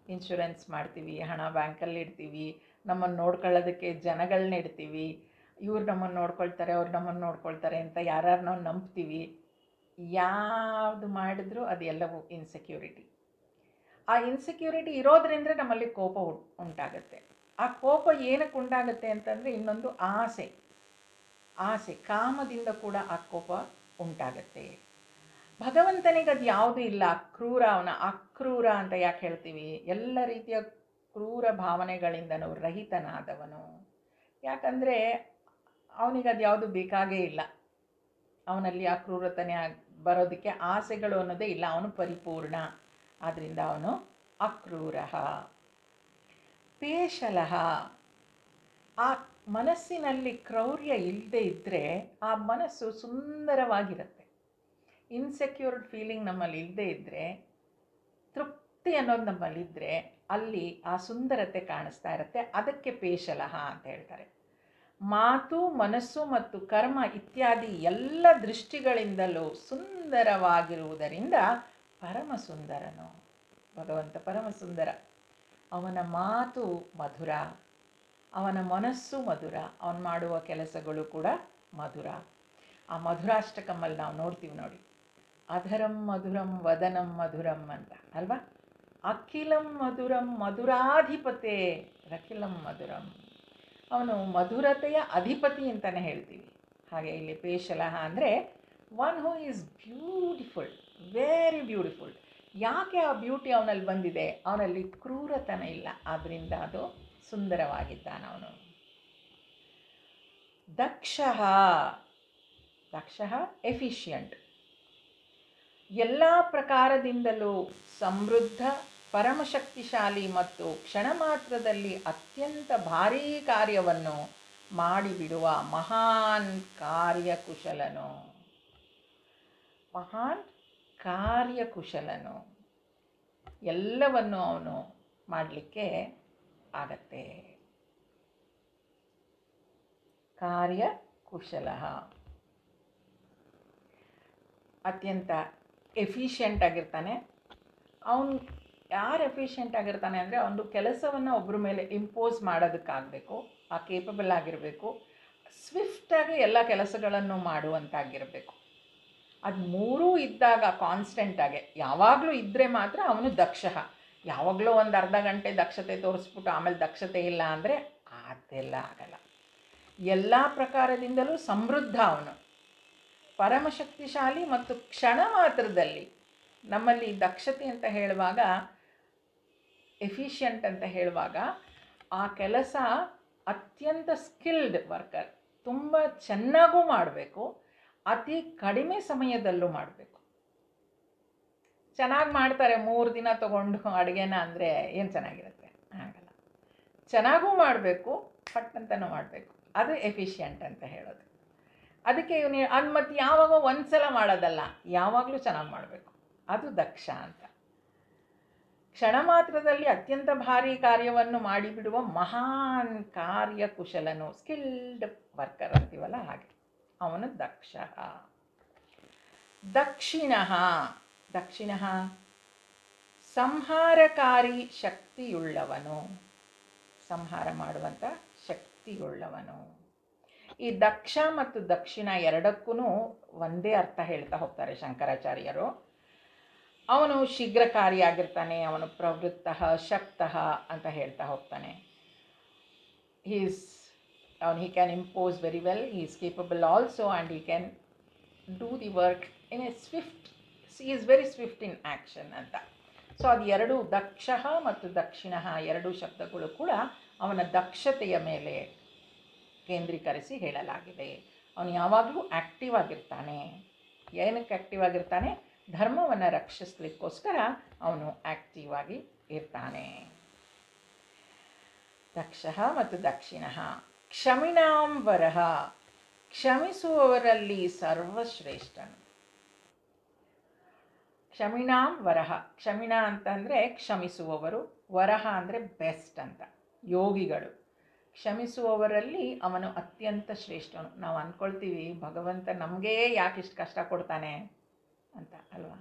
ಇನ್ಶೂರೆನ್ಸ್ ಮಾಡ್ತೀವಿ, ಹಣ ಬ್ಯಾಂಕಲ್ಲಿ ಇಡ್ತೀವಿ, ನಮ್ಮನ್ನು ನೋಡ್ಕೊಳ್ಳೋದಕ್ಕೆ ಜನಗಳನ್ನ ಇಡ್ತೀವಿ, ಇವ್ರು ನಮ್ಮನ್ನು ನೋಡ್ಕೊಳ್ತಾರೆ, ಅವ್ರು ನಮ್ಮನ್ನು ನೋಡ್ಕೊಳ್ತಾರೆ ಅಂತ ಯಾರು ನಾವು ನಂಬ್ತೀವಿ. ಯಾವುದು ಮಾಡಿದ್ರೂ ಅದೆಲ್ಲವೂ ಇನ್ಸೆಕ್ಯೂರಿಟಿ. ಆ ಇನ್ಸೆಕ್ಯೂರಿಟಿ ಇರೋದ್ರಿಂದ ನಮ್ಮಲ್ಲಿ ಕೋಪ ಉಂಟಾಗುತ್ತೆ. ಆ ಕೋಪ ಏನಕ್ಕೆ ಉಂಟಾಗುತ್ತೆ ಅಂತಂದರೆ, ಇನ್ನೊಂದು ಆಸೆ, ಕಾಮದಿಂದ ಕೂಡ ಆ ಕೋಪ ಉಂಟಾಗತ್ತೆ. ಭಗವಂತನಿಗೆ ಅದು ಯಾವುದೂ ಇಲ್ಲ. ಅಕ್ರೂರ, ಅವನ ಅಕ್ರೂರ ಅಂತ ಯಾಕೆ ಹೇಳ್ತೀವಿ? ಎಲ್ಲ ರೀತಿಯ ಕ್ರೂರ ಭಾವನೆಗಳಿಂದನೂ ರಹಿತನಾದವನು. ಯಾಕಂದರೆ ಅವನಿಗೆ ಅದು ಯಾವುದು ಬೇಕಾಗೇ ಇಲ್ಲ. ಅವನಲ್ಲಿ ಆ ಕ್ರೂರತನೆ ಬರೋದಕ್ಕೆ ಆಸೆಗಳು ಅನ್ನೋದೇ ಇಲ್ಲ. ಅವನು ಪರಿಪೂರ್ಣ, ಆದ್ದರಿಂದ ಅವನು ಅಕ್ರೂರ. ಪೇಶಲಃ, ಆ ಮನಸ್ಸಿನಲ್ಲಿ ಕ್ರೌರ್ಯ ಇಲ್ಲದೆ ಇದ್ದರೆ ಆ ಮನಸ್ಸು ಸುಂದರವಾಗಿರುತ್ತೆ. ಇನ್ಸೆಕ್ಯೂರ್ಡ್ ಫೀಲಿಂಗ್ ನಮ್ಮಲ್ಲಿ ಇಲ್ಲದೆ ಇದ್ದರೆ, ತೃಪ್ತಿ ಅನ್ನೋದು ನಮ್ಮಲ್ಲಿದ್ದರೆ ಅಲ್ಲಿ ಆ ಸುಂದರತೆ ಕಾಣಿಸ್ತಾ ಇರುತ್ತೆ. ಅದಕ್ಕೆ ಪೇಶಲಃ ಅಂತ ಹೇಳ್ತಾರೆ. ಮಾತು, ಮನಸ್ಸು ಮತ್ತು ಕರ್ಮ ಇತ್ಯಾದಿ ಎಲ್ಲ ದೃಷ್ಟಿಗಳಿಂದಲೂ ಸುಂದರವಾಗಿರುವುದರಿಂದ ಪರಮ ಸುಂದರನು ಭಗವಂತ. ಪರಮ ಸುಂದರ. ಅವನ ಮಾತು ಮಧುರ, ಅವನ ಮನಸ್ಸು ಮಧುರ, ಅವನು ಮಾಡುವ ಕೆಲಸಗಳು ಕೂಡ ಮಧುರ. ಆ ಮಧುರಾಷ್ಟಕಮಲ್ಲಿ ನಾವು ನೋಡ್ತೀವಿ ನೋಡಿ, ಅಧರಂ ಮಧುರಂ ವದನಂ ಮಧುರಂ ಅಂತ ಅಲ್ವಾ? ಅಖಿಲಂ ಮಧುರಂ ಮಧುರಾಧಿಪತೆ ರಖಿಲಂ ಮಧುರಂ. ಅವನು ಮಧುರತೆಯ ಅಧಿಪತಿ ಅಂತಲೇ ಹೇಳ್ತೀವಿ. ಹಾಗೆ ಇಲ್ಲಿ ಪೇಶಲಃ ಅಂದರೆ one who is beautiful, very beautiful. ಯಾಕೆ ಆ ಬ್ಯೂಟಿ ಅವನಲ್ಲಿ ಬಂದಿದೆ? ಅವನಲ್ಲಿ ಕ್ರೂರತನ ಇಲ್ಲ, ಆದ್ದರಿಂದ ಅದು ಸುಂದರವಾಗಿದ್ದಾನ ಅವನು. ದಕ್ಷಃ, ಎಫಿಷಿಯಂಟ್, ಎಲ್ಲ ಪ್ರಕಾರದಿಂದಲೂ ಸಮೃದ್ಧ, ಪರಮಶಕ್ತಿಶಾಲಿ ಮತ್ತು ಕ್ಷಣ ಮಾತ್ರದಲ್ಲಿ ಅತ್ಯಂತ ಭಾರೀ ಕಾರ್ಯವನ್ನು ಮಾಡಿಬಿಡುವ ಮಹಾನ್ ಕಾರ್ಯಕುಶಲನು. ಮಹಾನ್ ಕಾರ್ಯಕುಶಲನು, ಎಲ್ಲವನ್ನು ಅವನು ಮಾಡಲಿಕ್ಕೆ ಆಗತ್ತೆ. ಕಾರ್ಯಕುಶಲ, ಅತ್ಯಂತ ಎಫಿಷಿಯೆಂಟ್ ಆಗಿರ್ತಾನೆ. ಅವನು ಯಾರು ಎಫಿಷಿಯೆಂಟ್ ಆಗಿರ್ತಾನೆ ಅಂದರೆ, ಒಂದು ಕೆಲಸವನ್ನು ಒಬ್ಬರ ಮೇಲೆ ಇಂಪೋಸ್ ಮಾಡೋದಕ್ಕಾಗಬೇಕು, ಆ ಕೇಪಬಲ್ ಆಗಿರಬೇಕು, ಸ್ವಿಫ್ಟಾಗಿ ಎಲ್ಲ ಕೆಲಸಗಳನ್ನು ಮಾಡುವಂತಾಗಿರಬೇಕು. ಅದು ಮೂರೂ ಇದ್ದಾಗ ಕಾನ್ಸ್ಟೆಂಟಾಗಿ ಯಾವಾಗಲೂ ಇದ್ದರೆ ಮಾತ್ರ ಅವನು ದಕ್ಷ. ಯಾವಾಗಲೂ ಒಂದು ಅರ್ಧ ಗಂಟೆ ದಕ್ಷತೆ ತೋರಿಸ್ಬಿಟ್ಟು ಆಮೇಲೆ ದಕ್ಷತೆ ಇಲ್ಲ ಅಂದರೆ ಅದೆಲ್ಲ ಆಗಲ್ಲ. ಎಲ್ಲ ಪ್ರಕಾರದಿಂದಲೂ ಸಮೃದ್ಧ ಅವನು, ಪರಮಶಕ್ತಿಶಾಲಿ ಮತ್ತು ಕ್ಷಣ ಮಾತ್ರದಲ್ಲಿ. ನಮ್ಮಲ್ಲಿ ದಕ್ಷತೆ ಅಂತ ಹೇಳುವಾಗ, ಎಫಿಷಿಯೆಂಟ್ ಅಂತ ಹೇಳುವಾಗ, ಆ ಕೆಲಸ ಅತ್ಯಂತ ಸ್ಕಿಲ್ಡ್ ವರ್ಕರ್, ತುಂಬ ಚೆನ್ನಾಗೂ ಮಾಡಬೇಕು, ಅತಿ ಕಡಿಮೆ ಸಮಯದಲ್ಲೂ ಮಾಡಬೇಕು. ಚೆನ್ನಾಗಿ ಮಾಡ್ತಾರೆ, 3 ದಿನ ತಗೊಂಡು ಅಡುಗೆನ ಅಂದರೆ ಏನು ಚೆನ್ನಾಗಿರುತ್ತೆ? ಆಗಲ್ಲ. ಚೆನ್ನಾಗೂ ಮಾಡಬೇಕು, ಪಟ್ಟಂತನೂ ಮಾಡಬೇಕು. ಅದು ಎಫಿಷಿಯೆಂಟ್ ಅಂತ ಹೇಳೋದು. ಅದಕ್ಕೆ ಇವನು ಅದು ಮತ್ತು ಯಾವಾಗ ಒಂದು ಸಲ ಮಾಡೋದಲ್ಲ, ಯಾವಾಗಲೂ ಚೆನ್ನಾಗಿ ಮಾಡಬೇಕು, ಅದು ದಕ್ಷ ಅಂತ. ಕ್ಷಣ ಮಾತ್ರದಲ್ಲಿ ಅತ್ಯಂತ ಭಾರಿ ಕಾರ್ಯವನ್ನು ಮಾಡಿಬಿಡುವ ಮಹಾನ್ ಕಾರ್ಯಕುಶಲನು, ಸ್ಕಿಲ್ಡ್ ವರ್ಕರ್ ಅಂತೀವಲ್ಲ ಹಾಗೆ, ಅವನು ದಕ್ಷ. ದಕ್ಷಿಣಃ, ದಕ್ಷಿಣಃ ಸಂಹಾರಕಾರಿ ಶಕ್ತಿಯುಳ್ಳವನು, ಸಂಹಾರ ಮಾಡುವಂಥ ಶಕ್ತಿಯುಳ್ಳವನು. ಈ ದಕ್ಷ ಮತ್ತು ದಕ್ಷಿಣ ಎರಡಕ್ಕೂ ಒಂದೇ ಅರ್ಥ ಹೇಳ್ತಾ ಹೋಗ್ತಾರೆ ಶಂಕರಾಚಾರ್ಯರು. ಅವನು ಶೀಘ್ರಕಾರಿಯಾಗಿರ್ತಾನೆ, ಅವನು ಪ್ರವೃತ್ತ ಶಕ್ತ ಅಂತ ಹೇಳ್ತಾ ಹೋಗ್ತಾನೆ. he can impose very well, he is capable also, and he can do the work in a swift, he is very swift in action ಅಂತ. ಸೊ ಅದು ಎರಡು, ದಕ್ಷ ಮತ್ತು ದಕ್ಷಿಣ ಎರಡೂ ಶಬ್ದಗಳು ಕೂಡ ಅವನ ದಕ್ಷತೆಯ ಮೇಲೆ ಕೇಂದ್ರೀಕರಿಸಿ ಹೇಳಲಾಗಿದೆ. ಅವನು ಯಾವಾಗಲೂ ಆ್ಯಕ್ಟಿವ್ ಆಗಿರ್ತಾನೆ. ಏನಕ್ಕೆ ಆ್ಯಕ್ಟಿವ್ ಆಗಿರ್ತಾನೆ? ಧರ್ಮವನ್ನು ರಕ್ಷಿಸಲಿಕ್ಕೋಸ್ಕರ ಅವನು ಆ್ಯಕ್ಟಿವ್ ಆಗಿ ಇರ್ತಾನೆ. ದಕ್ಷ ಮತ್ತು ದಕ್ಷಿಣ. ಕ್ಷಮಿಣಾಂ ವರಹ, ಕ್ಷಮಿಸುವವರಲ್ಲಿ ಸರ್ವಶ್ರೇಷ್ಠನು. ಕ್ಷಮಿಣಾಂ ವರಹ, ಕ್ಷಮಿಣ ಅಂತಂದರೆ ಕ್ಷಮಿಸುವವರು, ವರಹ ಅಂದರೆ ಬೆಸ್ಟ್ ಅಂತ, ಯೋಗಿಗಳು. ಕ್ಷಮಿಸುವವರಲ್ಲಿ ಅವನು ಅತ್ಯಂತ ಶ್ರೇಷ್ಠನು. ನಾವು ಅಂದ್ಕೊಳ್ತೀವಿ ಭಗವಂತ ನಮಗೇ ಯಾಕಿಷ್ಟು ಕಷ್ಟ ಕೊಡ್ತಾನೆ ಅಂತ ಅಲ್ವಾ?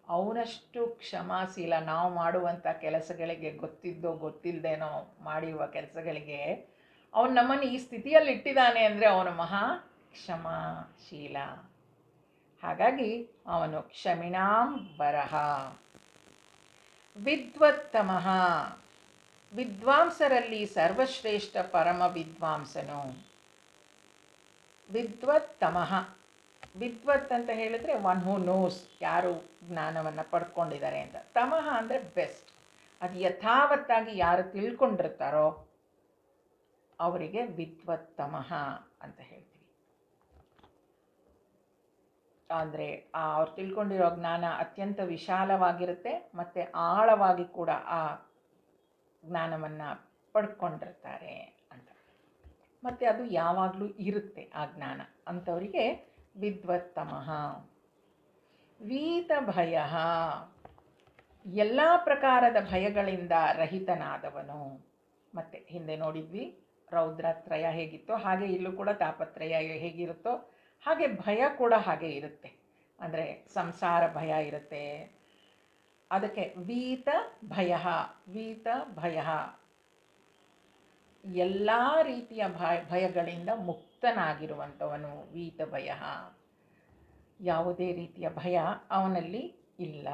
ಅವನಷ್ಟು ಕ್ಷಮಾಶೀಲ. ನಾವು ಮಾಡುವಂಥ ಕೆಲಸಗಳಿಗೆ, ಗೊತ್ತಿದ್ದೋ ಗೊತ್ತಿಲ್ಲದೇನೋ ಮಾಡಿರುವ ಕೆಲಸಗಳಿಗೆ ಅವನು ನಮ್ಮನ್ನು ಈ ಸ್ಥಿತಿಯಲ್ಲಿ ಇಟ್ಟಿದ್ದಾನೆ ಅಂದರೆ ಅವನು ಮಹಾ ಕ್ಷಮಾಶೀಲ. ಹಾಗಾಗಿ ಅವನು ಕ್ಷಮಿಣಾಂ ವರಹ. ವಿದ್ವತ್ತಮಃ, ವಿದ್ವಾಂಸರಲ್ಲಿ ಸರ್ವಶ್ರೇಷ್ಠ ಪರಮ ವಿದ್ವಾಂಸನು. ವಿದ್ವತ್ತಮಃ, ವಿದ್ವತ್ ಅಂತ ಹೇಳಿದರೆ ಒನ್ ಹೂ ನೋಸ್, ಯಾರು ಜ್ಞಾನವನ್ನು ಪಡ್ಕೊಂಡಿದ್ದಾರೆ ಅಂತ. ತಮಃ ಅಂದರೆ ಬೆಸ್ಟ್, ಅದು ಯಥಾವತ್ತಾಗಿ ಯಾರು ತಿಳ್ಕೊಂಡಿರ್ತಾರೋ ಅವರಿಗೆ ವಿದ್ವತ್ತಮಃ ಅಂತ ಹೇಳ್ತೀವಿ. ಅಂದರೆ ಅವ್ರು ತಿಳ್ಕೊಂಡಿರೋ ಜ್ಞಾನ ಅತ್ಯಂತ ವಿಶಾಲವಾಗಿರುತ್ತೆ ಮತ್ತು ಆಳವಾಗಿ ಕೂಡ ಆ ಜ್ಞಾನವನ್ನು ಪಡ್ಕೊಂಡಿರ್ತಾರೆ ಅಂತ. ಮತ್ತು ಅದು ಯಾವಾಗಲೂ ಇರುತ್ತೆ ಆ ಜ್ಞಾನ, ಅಂಥವರಿಗೆ ವಿದ್ವತ್ತಮಃ. ವೀತ ಭಯ, ಎಲ್ಲ ಪ್ರಕಾರದ ಭಯಗಳಿಂದ ರಹಿತನಾದವನು. ಮತ್ತು ಹಿಂದೆ ನೋಡಿದ್ವಿ ರೌದ್ರತ್ರಯ ಹೇಗಿತ್ತೋ ಹಾಗೆ ಇಲ್ಲೂ ಕೂಡ ತಾಪತ್ರಯ ಹೇಗಿರುತ್ತೋ ಹಾಗೆ ಭಯ ಕೂಡ ಹಾಗೆ ಇರುತ್ತೆ. ಅಂದರೆ ಸಂಸಾರ ಭಯ ಇರುತ್ತೆ, ಅದಕ್ಕೆ ವೀತ ಭಯ. ವೀತ ಭಯ, ಎಲ್ಲ ರೀತಿಯ ಭಯಗಳಿಂದ ಮುಕ್ತನಾಗಿರುವಂಥವನು ವೀತ ಭಯ. ಯಾವುದೇ ರೀತಿಯ ಭಯ ಅವನಲ್ಲಿ ಇಲ್ಲ,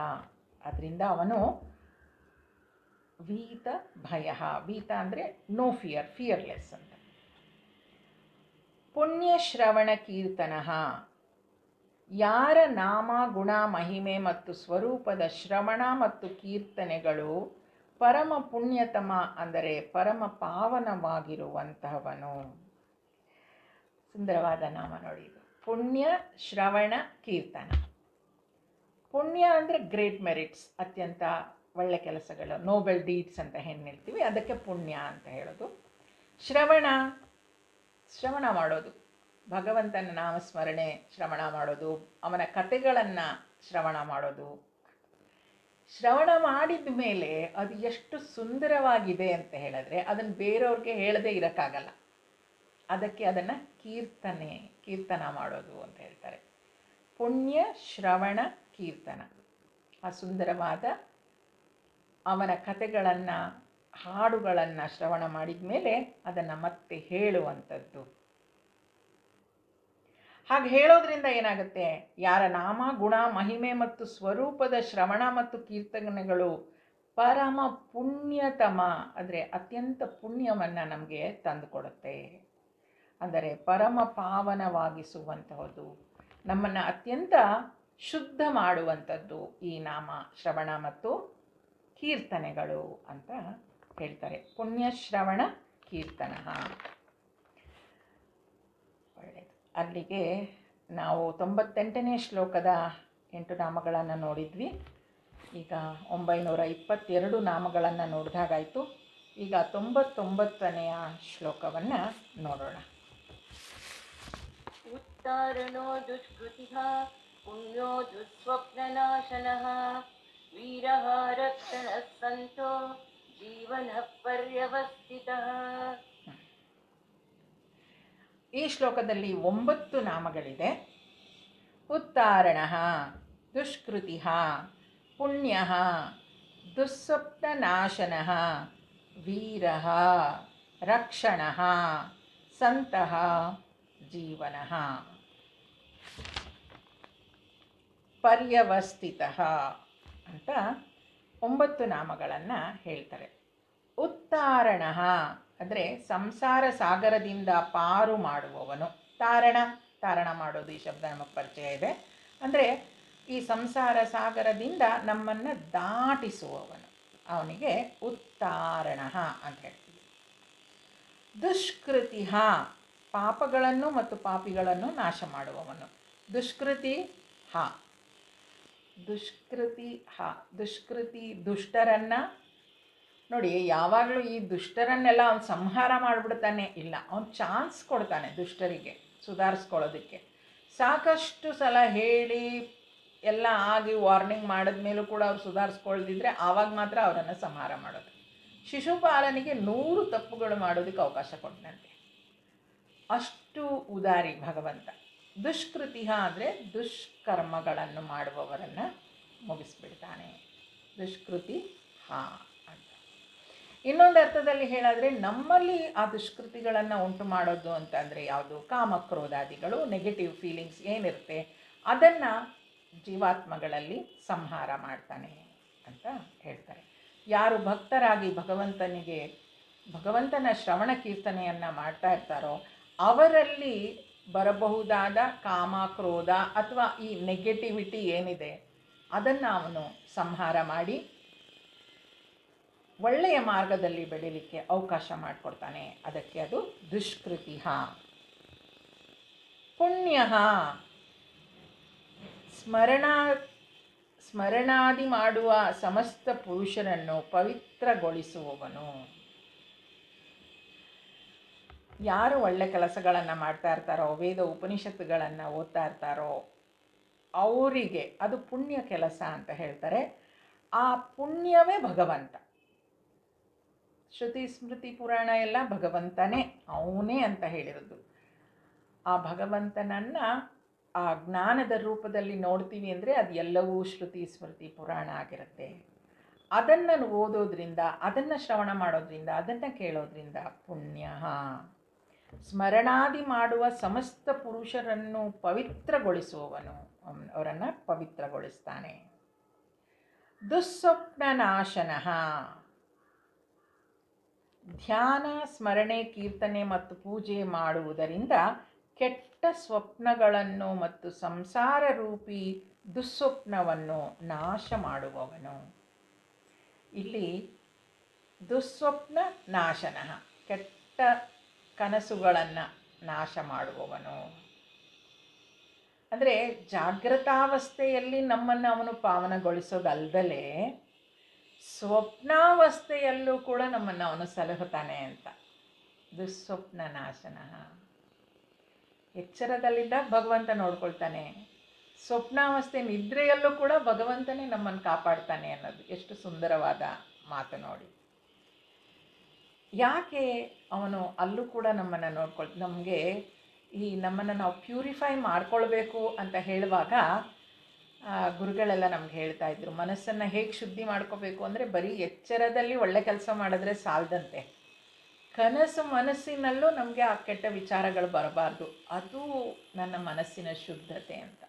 ಅದರಿಂದ ಅವನು ವೀತ ಭಯ. ವೀತ ಅಂದರೆ ನೋ ಫಿಯರ್, ಫಿಯರ್ಲೆಸ್ ಅಂತ. ಪುಣ್ಯಶ್ರವಣ ಕೀರ್ತನ, ಯಾರ ನಾಮ ಗುಣ ಮಹಿಮೆ ಮತ್ತು ಸ್ವರೂಪದ ಶ್ರವಣ ಮತ್ತು ಕೀರ್ತನೆಗಳು ಪರಮ ಪುಣ್ಯತಮ ಅಂದರೆ ಪರಮ ಪಾವನವಾಗಿರುವಂತಹವನು. ಸುಂದರವಾದ ನಾಮ ನೋಡಿ ಇದು, ಪುಣ್ಯ ಶ್ರವಣ ಕೀರ್ತನ. ಪುಣ್ಯ ಅಂದರೆ ಗ್ರೇಟ್ ಮೆರಿಟ್ಸ್, ಅತ್ಯಂತ ಒಳ್ಳೆ ಕೆಲಸಗಳು, ನೋಬೆಲ್ ಡೀಡ್ಸ್ ಅಂತ ಏನು ಹೇಳ್ತೀವಿ ಅದಕ್ಕೆ ಪುಣ್ಯ ಅಂತ ಹೇಳೋದು. ಶ್ರವಣ, ಶ್ರವಣ ಮಾಡೋದು, ಭಗವಂತನ ನಾಮಸ್ಮರಣೆ ಶ್ರವಣ ಮಾಡೋದು, ಅವನ ಕಥೆಗಳನ್ನು ಶ್ರವಣ ಮಾಡೋದು. ಶ್ರವಣ ಮಾಡಿದ ಮೇಲೆ ಅದು ಎಷ್ಟು ಸುಂದರವಾಗಿದೆ ಅಂತ ಹೇಳಿದ್ರೆ ಅದನ್ನು ಬೇರೆಯವ್ರಿಗೆ ಹೇಳದೇ ಇರೋಕ್ಕಾಗಲ್ಲ. ಅದಕ್ಕೆ ಅದನ್ನು ಕೀರ್ತನ ಮಾಡೋದು ಅಂತ ಹೇಳ್ತಾರೆ. ಪುಣ್ಯ ಶ್ರವಣ ಕೀರ್ತನ, ಆ ಸುಂದರವಾದ ಅವನ ಕಥೆಗಳನ್ನು, ಹಾಡುಗಳನ್ನು ಶ್ರವಣ ಮಾಡಿದ ಮೇಲೆ ಅದನ್ನು ಮತ್ತೆ ಹೇಳುವಂಥದ್ದು. ಹಾಗೆ ಹೇಳೋದ್ರಿಂದ ಏನಾಗುತ್ತೆ? ಯಾರ ನಾಮ ಗುಣ ಮಹಿಮೆ ಮತ್ತು ಸ್ವರೂಪದ ಶ್ರವಣ ಮತ್ತು ಕೀರ್ತನೆಗಳು ಪರಮ ಪುಣ್ಯತಮ ಅಂದರೆ ಅತ್ಯಂತ ಪುಣ್ಯವನ್ನು ನಮಗೆ ತಂದುಕೊಡುತ್ತೆ. ಅಂದರೆ ಪರಮ ಪಾವನವಾಗಿಸುವಂತಹದ್ದು, ನಮ್ಮನ್ನು ಅತ್ಯಂತ ಶುದ್ಧ ಮಾಡುವಂಥದ್ದು ಈ ನಾಮ ಶ್ರವಣ ಮತ್ತು ಕೀರ್ತನೆಗಳು ಅಂತ ಹೇಳ್ತಾರೆ. ಪುಣ್ಯಶ್ರವಣ ಕೀರ್ತನ. ಒಳ್ಳೆಯದು. ಅಲ್ಲಿಗೆ ನಾವು 98ನೇ ಶ್ಲೋಕದ 8 ನಾಮಗಳನ್ನು ನೋಡಿದ್ವಿ. ಈಗ 922 ನಾಮಗಳನ್ನು ನೋಡಿದಾಗಾಯಿತು. ಈಗ 99ನೆಯ ಶ್ಲೋಕವನ್ನು ನೋಡೋಣ. ಉತ್ತಾರಣೋ ದುಷ್ಕೃತಿಃ ಪುಣ್ಯೋ ದುಸ್ವಪ್ನನಾಶನಃ वीरः रक्षणः सन्तो जीवनः पर्यवस्थितः. ಈ ಶ್ಲೋಕದಲ್ಲಿ 9 ನಾಮಗಳಿದೆ. ಉತ್ತಾರಣಃ, ದುಷ್ಕೃತಿಃ, ಪುಣ್ಯಃ, ದುಸ್ವಪ್ನನಾಶನಃ, ವೀರಃ, ರಕ್ಷಣಃ, ಸಂತಃ, ಜೀವನಃ, ಪರ್ಯವಸ್ಥಿತಃ ಅಂತ 9 ನಾಮಗಳನ್ನು ಹೇಳ್ತಾರೆ. ಉತ್ತಾರಣಃ ಅಂದರೆ ಸಂಸಾರ ಸಾಗರದಿಂದ ಪಾರು ಮಾಡುವವನು. ತಾರಣ ಮಾಡೋದು ಈ ಶಬ್ದ ನಮಗೆ ಪರಿಚಯ ಇದೆ. ಅಂದರೆ ಈ ಸಂಸಾರ ಸಾಗರದಿಂದ ನಮ್ಮನ್ನು ದಾಟಿಸುವವನು, ಅವನಿಗೆ ಉತ್ತಾರಣಃ ಅಂತ ಹೇಳ್ತೀವಿ. ದುಷ್ಕೃತಿ, ಪಾಪಗಳನ್ನು ಮತ್ತು ಪಾಪಿಗಳನ್ನು ನಾಶ ಮಾಡುವವನು. ದುಷ್ಕೃತಿ ದುಷ್ಟರನ್ನು ನೋಡಿ, ಯಾವಾಗಲೂ ಈ ದುಷ್ಟರನ್ನೆಲ್ಲ ಅವನು ಸಂಹಾರ ಮಾಡಿಬಿಡ್ತಾನೆ ಇಲ್ಲ, ಅವನು ಚಾನ್ಸ್ ಕೊಡ್ತಾನೆ ದುಷ್ಟರಿಗೆ ಸುಧಾರಿಸ್ಕೊಳ್ಳೋದಕ್ಕೆ. ಸಾಕಷ್ಟು ಸಲ ಹೇಳಿ ಎಲ್ಲ ಆಗಿ ವಾರ್ನಿಂಗ್ ಮಾಡಿದ್ಮೇಲೂ ಕೂಡ ಅವ್ರು ಸುಧಾರಿಸ್ಕೊಳ್ದಿದ್ರೆ ಆವಾಗ ಮಾತ್ರ ಅವರನ್ನು ಸಂಹಾರ ಮಾಡೋದು. ಶಿಶುಪಾಲನಿಗೆ 100 ತಪ್ಪುಗಳು ಮಾಡೋದಕ್ಕೆ ಅವಕಾಶ ಕೊಟ್ಟನಂತೆ, ಅಷ್ಟು ಉದಾರಿ ಭಗವಂತ. ದುಷ್ಕೃತಿ ಅಂದರೆ ದುಷ್ಕರ್ಮಗಳನ್ನು ಮಾಡುವವರನ್ನು ಮುಗಿಸ್ಬಿಡ್ತಾನೆ. ದುಷ್ಕೃತಿ ಅಂತ. ಇನ್ನೊಂದು ಅರ್ಥದಲ್ಲಿ ಹೇಳಾದರೆ ನಮ್ಮಲ್ಲಿ ಆ ದುಷ್ಕೃತಿಗಳನ್ನು ಉಂಟು ಮಾಡೋದು ಅಂತಂದರೆ ಯಾವುದು? ಕಾಮಕ್ರೋಧಾದಿಗಳು, ನೆಗೆಟಿವ್ ಫೀಲಿಂಗ್ಸ್ ಏನಿರುತ್ತೆ ಅದನ್ನು ಜೀವಾತ್ಮಗಳಲ್ಲಿ ಸಂಹಾರ ಮಾಡ್ತಾನೆ ಅಂತ ಹೇಳ್ತಾರೆ. ಯಾರು ಭಕ್ತರಾಗಿ ಭಗವಂತನ ಶ್ರವಣ ಕೀರ್ತನೆಯನ್ನು ಮಾಡ್ತಾ ಇರ್ತಾರೋ ಅವರಲ್ಲಿ ಬರಬಹುದಾದ ಕಾಮ, ಕ್ರೋಧ ಅಥವಾ ಈ ನೆಗೆಟಿವಿಟಿ ಏನಿದೆ ಅದನ್ನು ಅವನು ಸಂಹಾರ ಮಾಡಿ ಒಳ್ಳೆಯ ಮಾರ್ಗದಲ್ಲಿ ಬೆಳೀಲಿಕ್ಕೆ ಅವಕಾಶ ಮಾಡಿಕೊಡ್ತಾನೆ. ಅದಕ್ಕೆ ಅದು ದುಷ್ಕೃತಿ. ಪುಣ್ಯ, ಸ್ಮರಣಾದಿ ಮಾಡುವ ಸಮಸ್ತ ಪುರುಷರನ್ನು ಪವಿತ್ರಗೊಳಿಸುವವನು. ಯಾರು ಒಳ್ಳೆ ಕೆಲಸಗಳನ್ನು ಮಾಡ್ತಾ ಇರ್ತಾರೋ, ವೇದ ಉಪನಿಷತ್ತುಗಳನ್ನು ಓದ್ತಾ ಇರ್ತಾರೋ ಅವರಿಗೆ ಅದು ಪುಣ್ಯ ಕೆಲಸ ಅಂತ ಹೇಳ್ತಾರೆ. ಆ ಪುಣ್ಯವೇ ಭಗವಂತ. ಶ್ರುತಿ ಸ್ಮೃತಿ ಪುರಾಣ ಎಲ್ಲ ಭಗವಂತನೇ, ಅವನೇ ಅಂತ ಹೇಳಿರೋದು. ಆ ಭಗವಂತನನ್ನು ಆ ಜ್ಞಾನದ ರೂಪದಲ್ಲಿ ನೋಡ್ತೀವಿ ಅಂದರೆ ಅದು ಎಲ್ಲವೂ ಶ್ರುತಿ ಸ್ಮೃತಿ ಪುರಾಣ ಆಗಿರುತ್ತೆ. ಅದನ್ನು ಓದೋದ್ರಿಂದ, ಅದನ್ನು ಶ್ರವಣ ಮಾಡೋದ್ರಿಂದ, ಅದನ್ನು ಕೇಳೋದ್ರಿಂದ ಪುಣ್ಯ. ಸ್ಮರಣಾದಿ ಮಾಡುವ ಸಮಸ್ತ ಪುರುಷರನ್ನು ಪವಿತ್ರಗೊಳಿಸುವವನು, ಅವರನ್ನು ಪವಿತ್ರಗೊಳಿಸ್ತಾನೆ. ದುಸ್ವಪ್ನನಾಶನಃ, ಧ್ಯಾನ, ಸ್ಮರಣೆ, ಕೀರ್ತನೆ ಮತ್ತು ಪೂಜೆ ಮಾಡುವುದರಿಂದ ಕೆಟ್ಟ ಸ್ವಪ್ನಗಳನ್ನು ಮತ್ತು ಸಂಸಾರ ರೂಪಿ ದುಸ್ವಪ್ನವನ್ನು ನಾಶ ಮಾಡುವವನು. ಇಲ್ಲಿ ದುಸ್ವಪ್ನ ನಾಶನಃ, ಕೆಟ್ಟ ಕನಸುಗಳನ್ನು ನಾಶ ಮಾಡುವವನು. ಅಂದರೆ ಜಾಗೃತಾವಸ್ಥೆಯಲ್ಲಿ ನಮ್ಮನ್ನು ಅವನು ಪಾವನಗೊಳಿಸೋದಲ್ದಲೇ ಸ್ವಪ್ನಾವಸ್ಥೆಯಲ್ಲೂ ಕೂಡ ನಮ್ಮನ್ನು ಅವನು ಸಲಹುತ್ತಾನೆ ಅಂತ. ದುಸ್ವಪ್ನ ನಾಶನಃ, ಎಚ್ಚರದಲ್ಲಿದ್ದಾಗ ಭಗವಂತ ನೋಡ್ಕೊಳ್ತಾನೆ, ಸ್ವಪ್ನಾವಸ್ಥೆ ನಿದ್ರೆಯಲ್ಲೂ ಕೂಡ ಭಗವಂತನೇ ನಮ್ಮನ್ನು ಕಾಪಾಡ್ತಾನೆ ಅನ್ನೋದು ಎಷ್ಟು ಸುಂದರವಾದ ಮಾತು ನೋಡಿ. ಯಾಕೆ ಅವನು ಅಲ್ಲೂ ಕೂಡ ನಮ್ಮನ್ನು ನಮಗೆ ಈ ನಮ್ಮನ್ನು ನಾವು ಪ್ಯೂರಿಫೈ ಮಾಡ್ಕೊಳ್ಬೇಕು ಅಂತ ಹೇಳುವಾಗ ಗುರುಗಳೆಲ್ಲ ನಮ್ಗೆ ಹೇಳ್ತಾ ಇದ್ರು, ಮನಸ್ಸನ್ನು ಹೇಗೆ ಶುದ್ಧಿ ಮಾಡ್ಕೋಬೇಕು ಅಂದರೆ ಬರೀ ಎಚ್ಚರದಲ್ಲಿ ಒಳ್ಳೆ ಕೆಲಸ ಮಾಡಿದ್ರೆ ಸಾಲದಂತೆ, ಮನಸ್ಸಿನಲ್ಲೂ ನಮಗೆ ಆ ಕೆಟ್ಟ ವಿಚಾರಗಳು ಬರಬಾರ್ದು, ಅದು ನನ್ನ ಮನಸ್ಸಿನ ಶುದ್ಧತೆ ಅಂತ.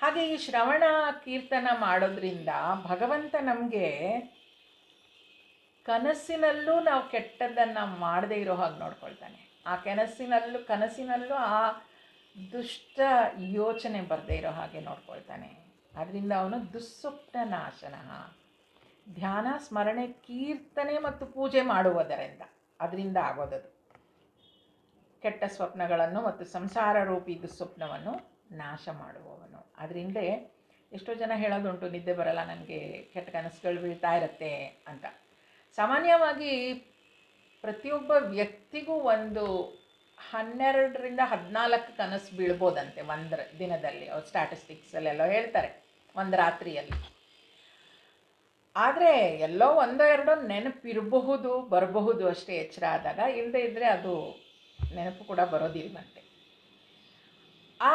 ಹಾಗೆ ಈ ಶ್ರವಣ ಕೀರ್ತನ ಮಾಡೋದ್ರಿಂದ ಭಗವಂತ ನಮಗೆ ಕನಸಿನಲ್ಲೂ ನಾವು ಕೆಟ್ಟದ್ದನ್ನು ಮಾಡದೇ ಇರೋ ಹಾಗೆ ನೋಡ್ಕೊಳ್ತಾನೆ. ಆ ಕನಸಿನಲ್ಲೂ ಆ ದುಷ್ಟ ಯೋಚನೆ ಬರದೇ ಇರೋ ಹಾಗೆ ನೋಡ್ಕೊಳ್ತಾನೆ. ಅದರಿಂದ ಅವನು ದುಸ್ವಪ್ನ ನಾಶನಃ, ಧ್ಯಾನ, ಸ್ಮರಣೆ, ಕೀರ್ತನೆ ಮತ್ತು ಪೂಜೆ ಮಾಡುವುದರಿಂದ ಅದರಿಂದ ಆಗೋದದು. ಕೆಟ್ಟ ಸ್ವಪ್ನಗಳನ್ನು ಮತ್ತು ಸಂಸಾರ ರೂಪಿ ದುಸ್ವಪ್ನವನ್ನು ನಾಶ ಮಾಡುವವನು. ಅದರಿಂದ ಎಷ್ಟೋ ಜನ ಹೇಳೋದುಂಟು, ನಿದ್ದೆ ಬರಲ್ಲ ನನಗೆ, ಕೆಟ್ಟ ಕನಸುಗಳು ಬೀಳ್ತಾ ಇರುತ್ತೆ ಅಂತ. ಸಾಮಾನ್ಯವಾಗಿ ಪ್ರತಿಯೊಬ್ಬ ವ್ಯಕ್ತಿಗೂ ಒಂದು 12ರಿಂದ 14 ಕನಸು ಬೀಳ್ಬೋದಂತೆ ಒಂದು ದಿನದಲ್ಲಿ. ಅವ್ರು ಸ್ಟ್ಯಾಟಿಸ್ಟಿಕ್ಸಲ್ಲೆಲ್ಲ ಹೇಳ್ತಾರೆ, ಒಂದು ರಾತ್ರಿಯಲ್ಲಿ. ಆದರೆ ಎಲ್ಲೋ ಒಂದೋ ಎರಡೋ ನೆನಪಿರಬಹುದು, ಬರಬಹುದು ಅಷ್ಟೇ ಎಚ್ಚರ ಆದಾಗ. ಇಲ್ಲದೇ ಇದ್ದರೆ ಅದು ನೆನಪು ಕೂಡ ಬರೋದಿಲ್ವಂತೆ. ಆ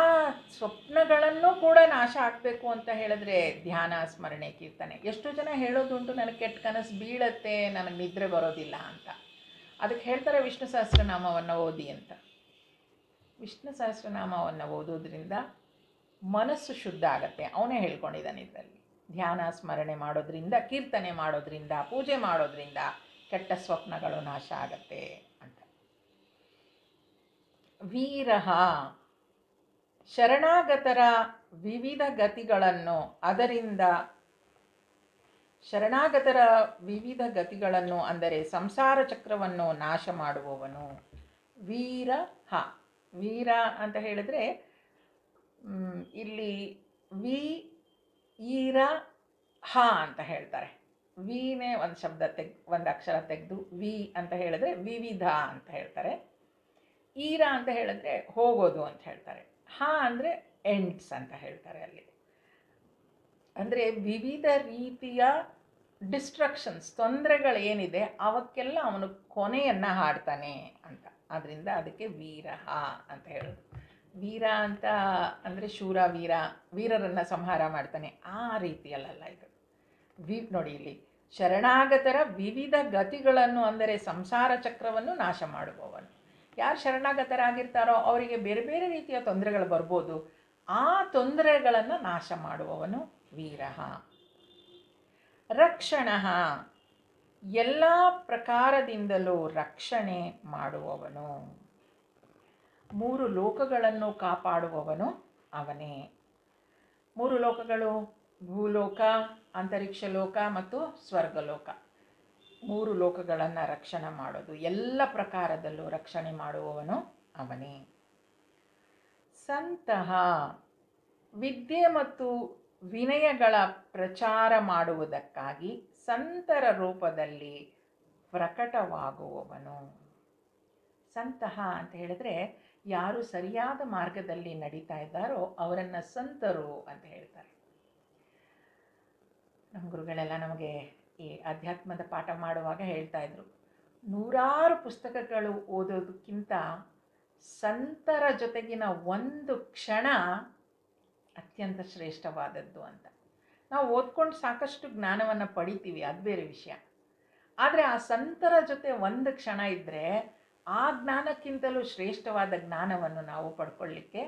ಸ್ವಪ್ನಗಳನ್ನು ಕೂಡ ನಾಶ ಆಗಬೇಕು ಅಂತ ಹೇಳಿದ್ರೆ ಧ್ಯಾನ, ಸ್ಮರಣೆ, ಕೀರ್ತನೆ. ಎಷ್ಟು ಜನ ಹೇಳೋದುಂಟು, ನನಗೆ ಕೆಟ್ಟ ಕನಸು ಬೀಳತ್ತೆ, ನನಗೆ ನಿದ್ರೆ ಬರೋದಿಲ್ಲ ಅಂತ. ಅದಕ್ಕೆ ಹೇಳ್ತಾರೆ ವಿಷ್ಣು ಸಹಸ್ರನಾಮವನ್ನು ಓದಿ ಅಂತ. ವಿಷ್ಣು ಸಹಸ್ರನಾಮವನ್ನು ಓದೋದ್ರಿಂದ ಮನಸ್ಸು ಶುದ್ಧ ಆಗತ್ತೆ. ಅವನೇ ಹೇಳ್ಕೊಂಡಿದ್ದಾನೆ ಇದರಲ್ಲಿ. ಧ್ಯಾನ ಸ್ಮರಣೆ ಮಾಡೋದ್ರಿಂದ, ಕೀರ್ತನೆ ಮಾಡೋದ್ರಿಂದ, ಪೂಜೆ ಮಾಡೋದ್ರಿಂದ ಕೆಟ್ಟ ಸ್ವಪ್ನಗಳು ನಾಶ ಆಗತ್ತೆ ಅಂತ. ವೀರಃ ಶರಣಾಗತರ ವಿವಿಧ ಗತಿಗಳನ್ನು ಅಂದರೆ ಸಂಸಾರ ಚಕ್ರವನ್ನು ನಾಶ ಮಾಡುವವನು. ವೀರ ಅಂತ ಹೇಳಿದ್ರೆ ಇಲ್ಲಿ ಈರ ಹ ಅಂತ ಹೇಳ್ತಾರೆ. ವಿನೇ ಒಂದು ಶಬ್ದ ಒಂದು ಅಕ್ಷರ ತೆಗೆದು ವಿ ಅಂತ ಹೇಳಿದ್ರೆ ವಿವಿಧ ಅಂತ ಹೇಳ್ತಾರೆ. ಈರ ಅಂತ ಹೇಳಿದ್ರೆ ಹೋಗೋದು ಅಂತ ಹೇಳ್ತಾರೆ. ಹ ಅಂದರೆ ಎಂಡ್ಸ್ ಅಂತ ಹೇಳ್ತಾರೆ. ಅಲ್ಲಿ ಅಂದರೆ ವಿವಿಧ ರೀತಿಯ ಡಿಸ್ಟ್ರಕ್ಷನ್ಸ್, ತೊಂದರೆಗಳೇನಿದೆ ಅವಕ್ಕೆಲ್ಲ ಅವನು ಕೊನೆಯನ್ನು ಹಾಡ್ತಾನೆ ಅಂತ. ಆದ್ದರಿಂದ ಅದಕ್ಕೆ ವೀರಃ ಅಂತ ಹೇಳೋದು. ವೀರ ಅಂತ ಅಂದರೆ ಶೂರ, ವೀರರನ್ನು ಸಂಹಾರ ಮಾಡ್ತಾನೆ ಆ ರೀತಿಯಲ್ಲ ಇದು. ನೋಡಿ ಇಲ್ಲಿ ಶರಣಾಗತರ ವಿವಿಧ ಗತಿಗಳನ್ನು ಅಂದರೆ ಸಂಸಾರ ಚಕ್ರವನ್ನು ನಾಶ ಮಾಡುವವನು. ಯಾರು ಶರಣಾಗತರಾಗಿರ್ತಾರೋ ಅವರಿಗೆ ಬೇರೆ ಬೇರೆ ರೀತಿಯ ತೊಂದರೆಗಳು ಬರ್ಬೋದು. ಆ ತೊಂದರೆಗಳನ್ನು ನಾಶ ಮಾಡುವವನು ವೀರಃ. ರಕ್ಷಣಃ ಎಲ್ಲ ಪ್ರಕಾರದಿಂದಲೂ ರಕ್ಷಣೆ ಮಾಡುವವನು. 3 ಲೋಕಗಳನ್ನು ಕಾಪಾಡುವವನು ಅವನೇ. 3 ಲೋಕಗಳು ಭೂಲೋಕ, ಅಂತರಿಕ್ಷ ಲೋಕ ಮತ್ತು ಸ್ವರ್ಗಲೋಕ. 3 ಲೋಕಗಳನ್ನು ರಕ್ಷಣೆ ಮಾಡೋದು, ಎಲ್ಲ ಪ್ರಕಾರದಲ್ಲೂ ರಕ್ಷಣೆ ಮಾಡುವವನು ಅವನೇ. ಸಂತಹ ವಿದ್ಯೆ ಮತ್ತು ವಿನಯಗಳ ಪ್ರಚಾರ ಮಾಡುವುದಕ್ಕಾಗಿ ಸಂತರ ರೂಪದಲ್ಲಿ ಪ್ರಕಟವಾಗುವವನು. ಸಂತಹ ಅಂತ ಹೇಳಿದ್ರೆ ಯಾರು ಸರಿಯಾದ ಮಾರ್ಗದಲ್ಲಿ ನಡೀತಾ ಇದ್ದಾರೋ ಅವರನ್ನು ಸಂತರು ಅಂತ ಹೇಳ್ತಾರೆ. ನಮ್ಮ ಗುರುಗಳೆಲ್ಲ ನಮಗೆ ಈ ಅಧ್ಯಾತ್ಮದ ಪಾಠ ಮಾಡುವಾಗ ಹೇಳ್ತಾ ಇದ್ರು, 100 ಪುಸ್ತಕಗಳು ಓದೋದಕ್ಕಿಂತ ಸಂತರ ಜೊತೆಗಿನ ಒಂದು ಕ್ಷಣ ಅತ್ಯಂತ ಶ್ರೇಷ್ಠವಾದದ್ದು ಅಂತ. ನಾವು ಓದ್ಕೊಂಡು ಸಾಕಷ್ಟು ಜ್ಞಾನವನ್ನು ಪಡಿತೀವಿ, ಅದು ಬೇರೆ ವಿಷಯ. ಆದರೆ ಆ ಸಂತರ ಜೊತೆ ಒಂದು ಕ್ಷಣ ಇದ್ದರೆ ಆ ಜ್ಞಾನಕ್ಕಿಂತಲೂ ಶ್ರೇಷ್ಠವಾದ ಜ್ಞಾನವನ್ನು ನಾವು ಪಡ್ಕೊಳ್ಳಿಕ್ಕೆ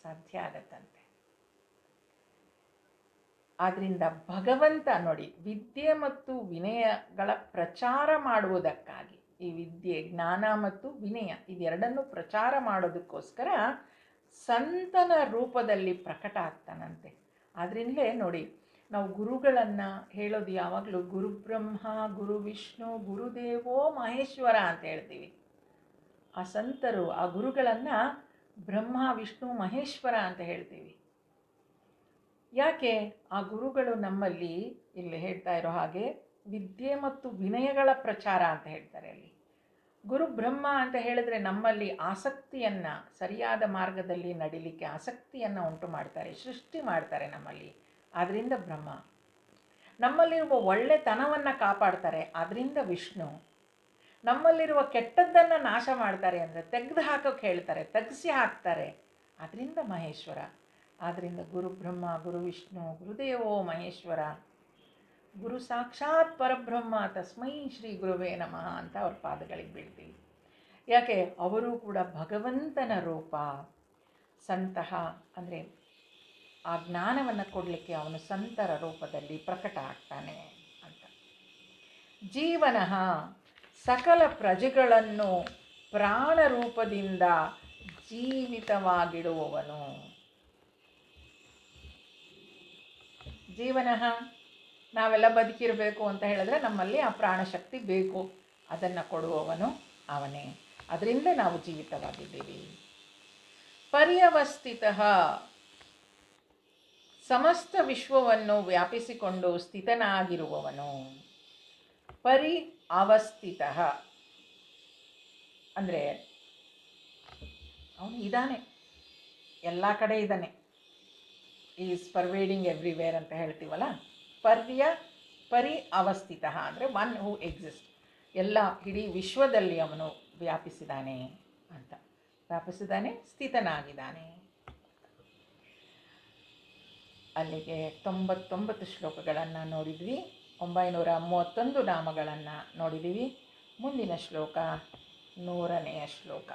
ಸಾಧ್ಯ ಆಗತ್ತಂತೆ. ಆದ್ದರಿಂದ ಭಗವಂತ ನೋಡಿ, ವಿದ್ಯೆ ಮತ್ತು ವಿನಯಗಳ ಪ್ರಚಾರ ಮಾಡುವುದಕ್ಕಾಗಿ, ಈ ವಿದ್ಯೆ, ಜ್ಞಾನ ಮತ್ತು ವಿನಯ ಇದೆರಡನ್ನು ಪ್ರಚಾರ ಮಾಡೋದಕ್ಕೋಸ್ಕರ ಸಂತನ ರೂಪದಲ್ಲಿ ಪ್ರಕಟ ಆಗ್ತಾನಂತೆ. ಆದ್ರಿಂದಲೇ ನೋಡಿ, ನಾವು ಗುರುಗಳನ್ನು ಹೇಳೋದು ಯಾವಾಗಲೂ ಗುರು ಬ್ರಹ್ಮ, ಗುರು ವಿಷ್ಣು, ಗುರುದೇವೋ ಮಹೇಶ್ವರ ಅಂತ ಹೇಳ್ತೀವಿ. ಆ ಸಂತರು, ಆ ಗುರುಗಳನ್ನು ಬ್ರಹ್ಮ, ವಿಷ್ಣು, ಮಹೇಶ್ವರ ಅಂತ ಹೇಳ್ತೀವಿ. ಯಾಕೆ? ಆ ಗುರುಗಳು ನಮ್ಮಲ್ಲಿ ಇಲ್ಲಿ ಹೇಳ್ತಾ ಇರೋ ಹಾಗೆ ವಿದ್ಯೆ ಮತ್ತು ವಿನಯಗಳ ಪ್ರಚಾರ ಅಂತ ಹೇಳ್ತಾರೆ. ಅಲ್ಲಿ ಗುರು ಬ್ರಹ್ಮ ಅಂತ ಹೇಳಿದ್ರೆ ನಮ್ಮಲ್ಲಿ ಆಸಕ್ತಿಯನ್ನು, ಸರಿಯಾದ ಮಾರ್ಗದಲ್ಲಿ ನಡಿಲಿಕ್ಕೆ ಆಸಕ್ತಿಯನ್ನು ಉಂಟು ಮಾಡ್ತಾರೆ, ಸೃಷ್ಟಿ ಮಾಡ್ತಾರೆ ನಮ್ಮಲ್ಲಿ. ಆದ್ದರಿಂದ ಬ್ರಹ್ಮ. ನಮ್ಮಲ್ಲಿರುವ ಒಳ್ಳೆತನವನ್ನು ಕಾಪಾಡ್ತಾರೆ, ಅದರಿಂದ ವಿಷ್ಣು. ನಮ್ಮಲ್ಲಿರುವ ಕೆಟ್ಟದ್ದನ್ನು ನಾಶ ಮಾಡ್ತಾರೆ ಅಂದರೆ ತೆಗೆದು ಹಾಕೋಕ್ಕೆ ಹೇಳ್ತಾರೆ, ತೆಗೆಸಿ ಹಾಕ್ತಾರೆ, ಅದರಿಂದ ಮಹೇಶ್ವರ. ಆದ್ದರಿಂದ ಗುರು ಬ್ರಹ್ಮ, ಗುರು ವಿಷ್ಣು, ಗುರುದೇವೋ ಮಹೇಶ್ವರ, ಗುರು ಸಾಕ್ಷಾತ್ ಪರಬ್ರಹ್ಮ, ತಸ್ಮೈ ಶ್ರೀ ಗುರುವೇ ನಮಃ ಅಂತ ಅವ್ರ ಪಾದಗಳಿಗೆ ಬೀಳ್ತೀವಿ. ಯಾಕೆ? ಅವರು ಕೂಡ ಭಗವಂತನ ರೂಪ. ಸಂತಹ ಅಂದರೆ ಆ ಜ್ಞಾನವನ್ನು ಕೊಡಲಿಕ್ಕೆ ಅವನು ಸಂತರ ರೂಪದಲ್ಲಿ ಪ್ರಕಟ ಆಗ್ತಾನೆ ಅಂತ. ಜೀವನಃ ಸಕಲ ಪ್ರಜೆಗಳನ್ನು ಪ್ರಾಣ ರೂಪದಿಂದ ಜೀವಿತವಾಗಿಡುವವನು. ಜೀವನಃ ನಾವೆಲ್ಲ ಬದುಕಿರಬೇಕು ಅಂತ ಹೇಳಿದ್ರೆ ನಮ್ಮಲ್ಲಿ ಆ ಪ್ರಾಣಶಕ್ತಿ ಬೇಕು, ಅದನ್ನು ಕೊಡುವವನು ಅವನೇ. ಅದರಿಂದ ನಾವು ಜೀವಿತವಾಗಿದ್ದೀವಿ. ಪರ್ಯವಸ್ಥಿತಃ ಸಮಸ್ತ ವಿಶ್ವವನ್ನು ವ್ಯಾಪಿಸಿಕೊಂಡು ಸ್ಥಿತನಾಗಿರುವವನು. ಪರಿ ಅವಸ್ಥಿತಃ ಅಂದರೆ ಅವನು ಇದ್ದಾನೆ, ಎಲ್ಲ ಕಡೆ ಇದ್ದಾನೆ. ಈಸ್ ಪರ್ವೇಡಿಂಗ್ ಎವ್ರಿವೇರ್ ಅಂತ ಹೇಳ್ತೀವಲ್ಲ. ಪರಿ ಅವಸ್ಥಿತ ಅಂದರೆ ಒನ್ ಹೂ ಎಕ್ಸಿಸ್ಟ್, ಎಲ್ಲ ಇಡೀ ವಿಶ್ವದಲ್ಲಿ ಅವನು ವ್ಯಾಪಿಸಿದ್ದಾನೆ ಅಂತ. ವ್ಯಾಪಿಸಿದ್ದಾನೆ, ಸ್ಥಿತನಾಗಿದ್ದಾನೆ. ಅಲ್ಲಿಗೆ 99 ಶ್ಲೋಕಗಳನ್ನು ನೋಡಿದ್ವಿ. 931 ನಾಮಗಳನ್ನು ನೋಡಿದ್ದೀವಿ. ಮುಂದಿನ ಶ್ಲೋಕ 100ನೇ ಶ್ಲೋಕ.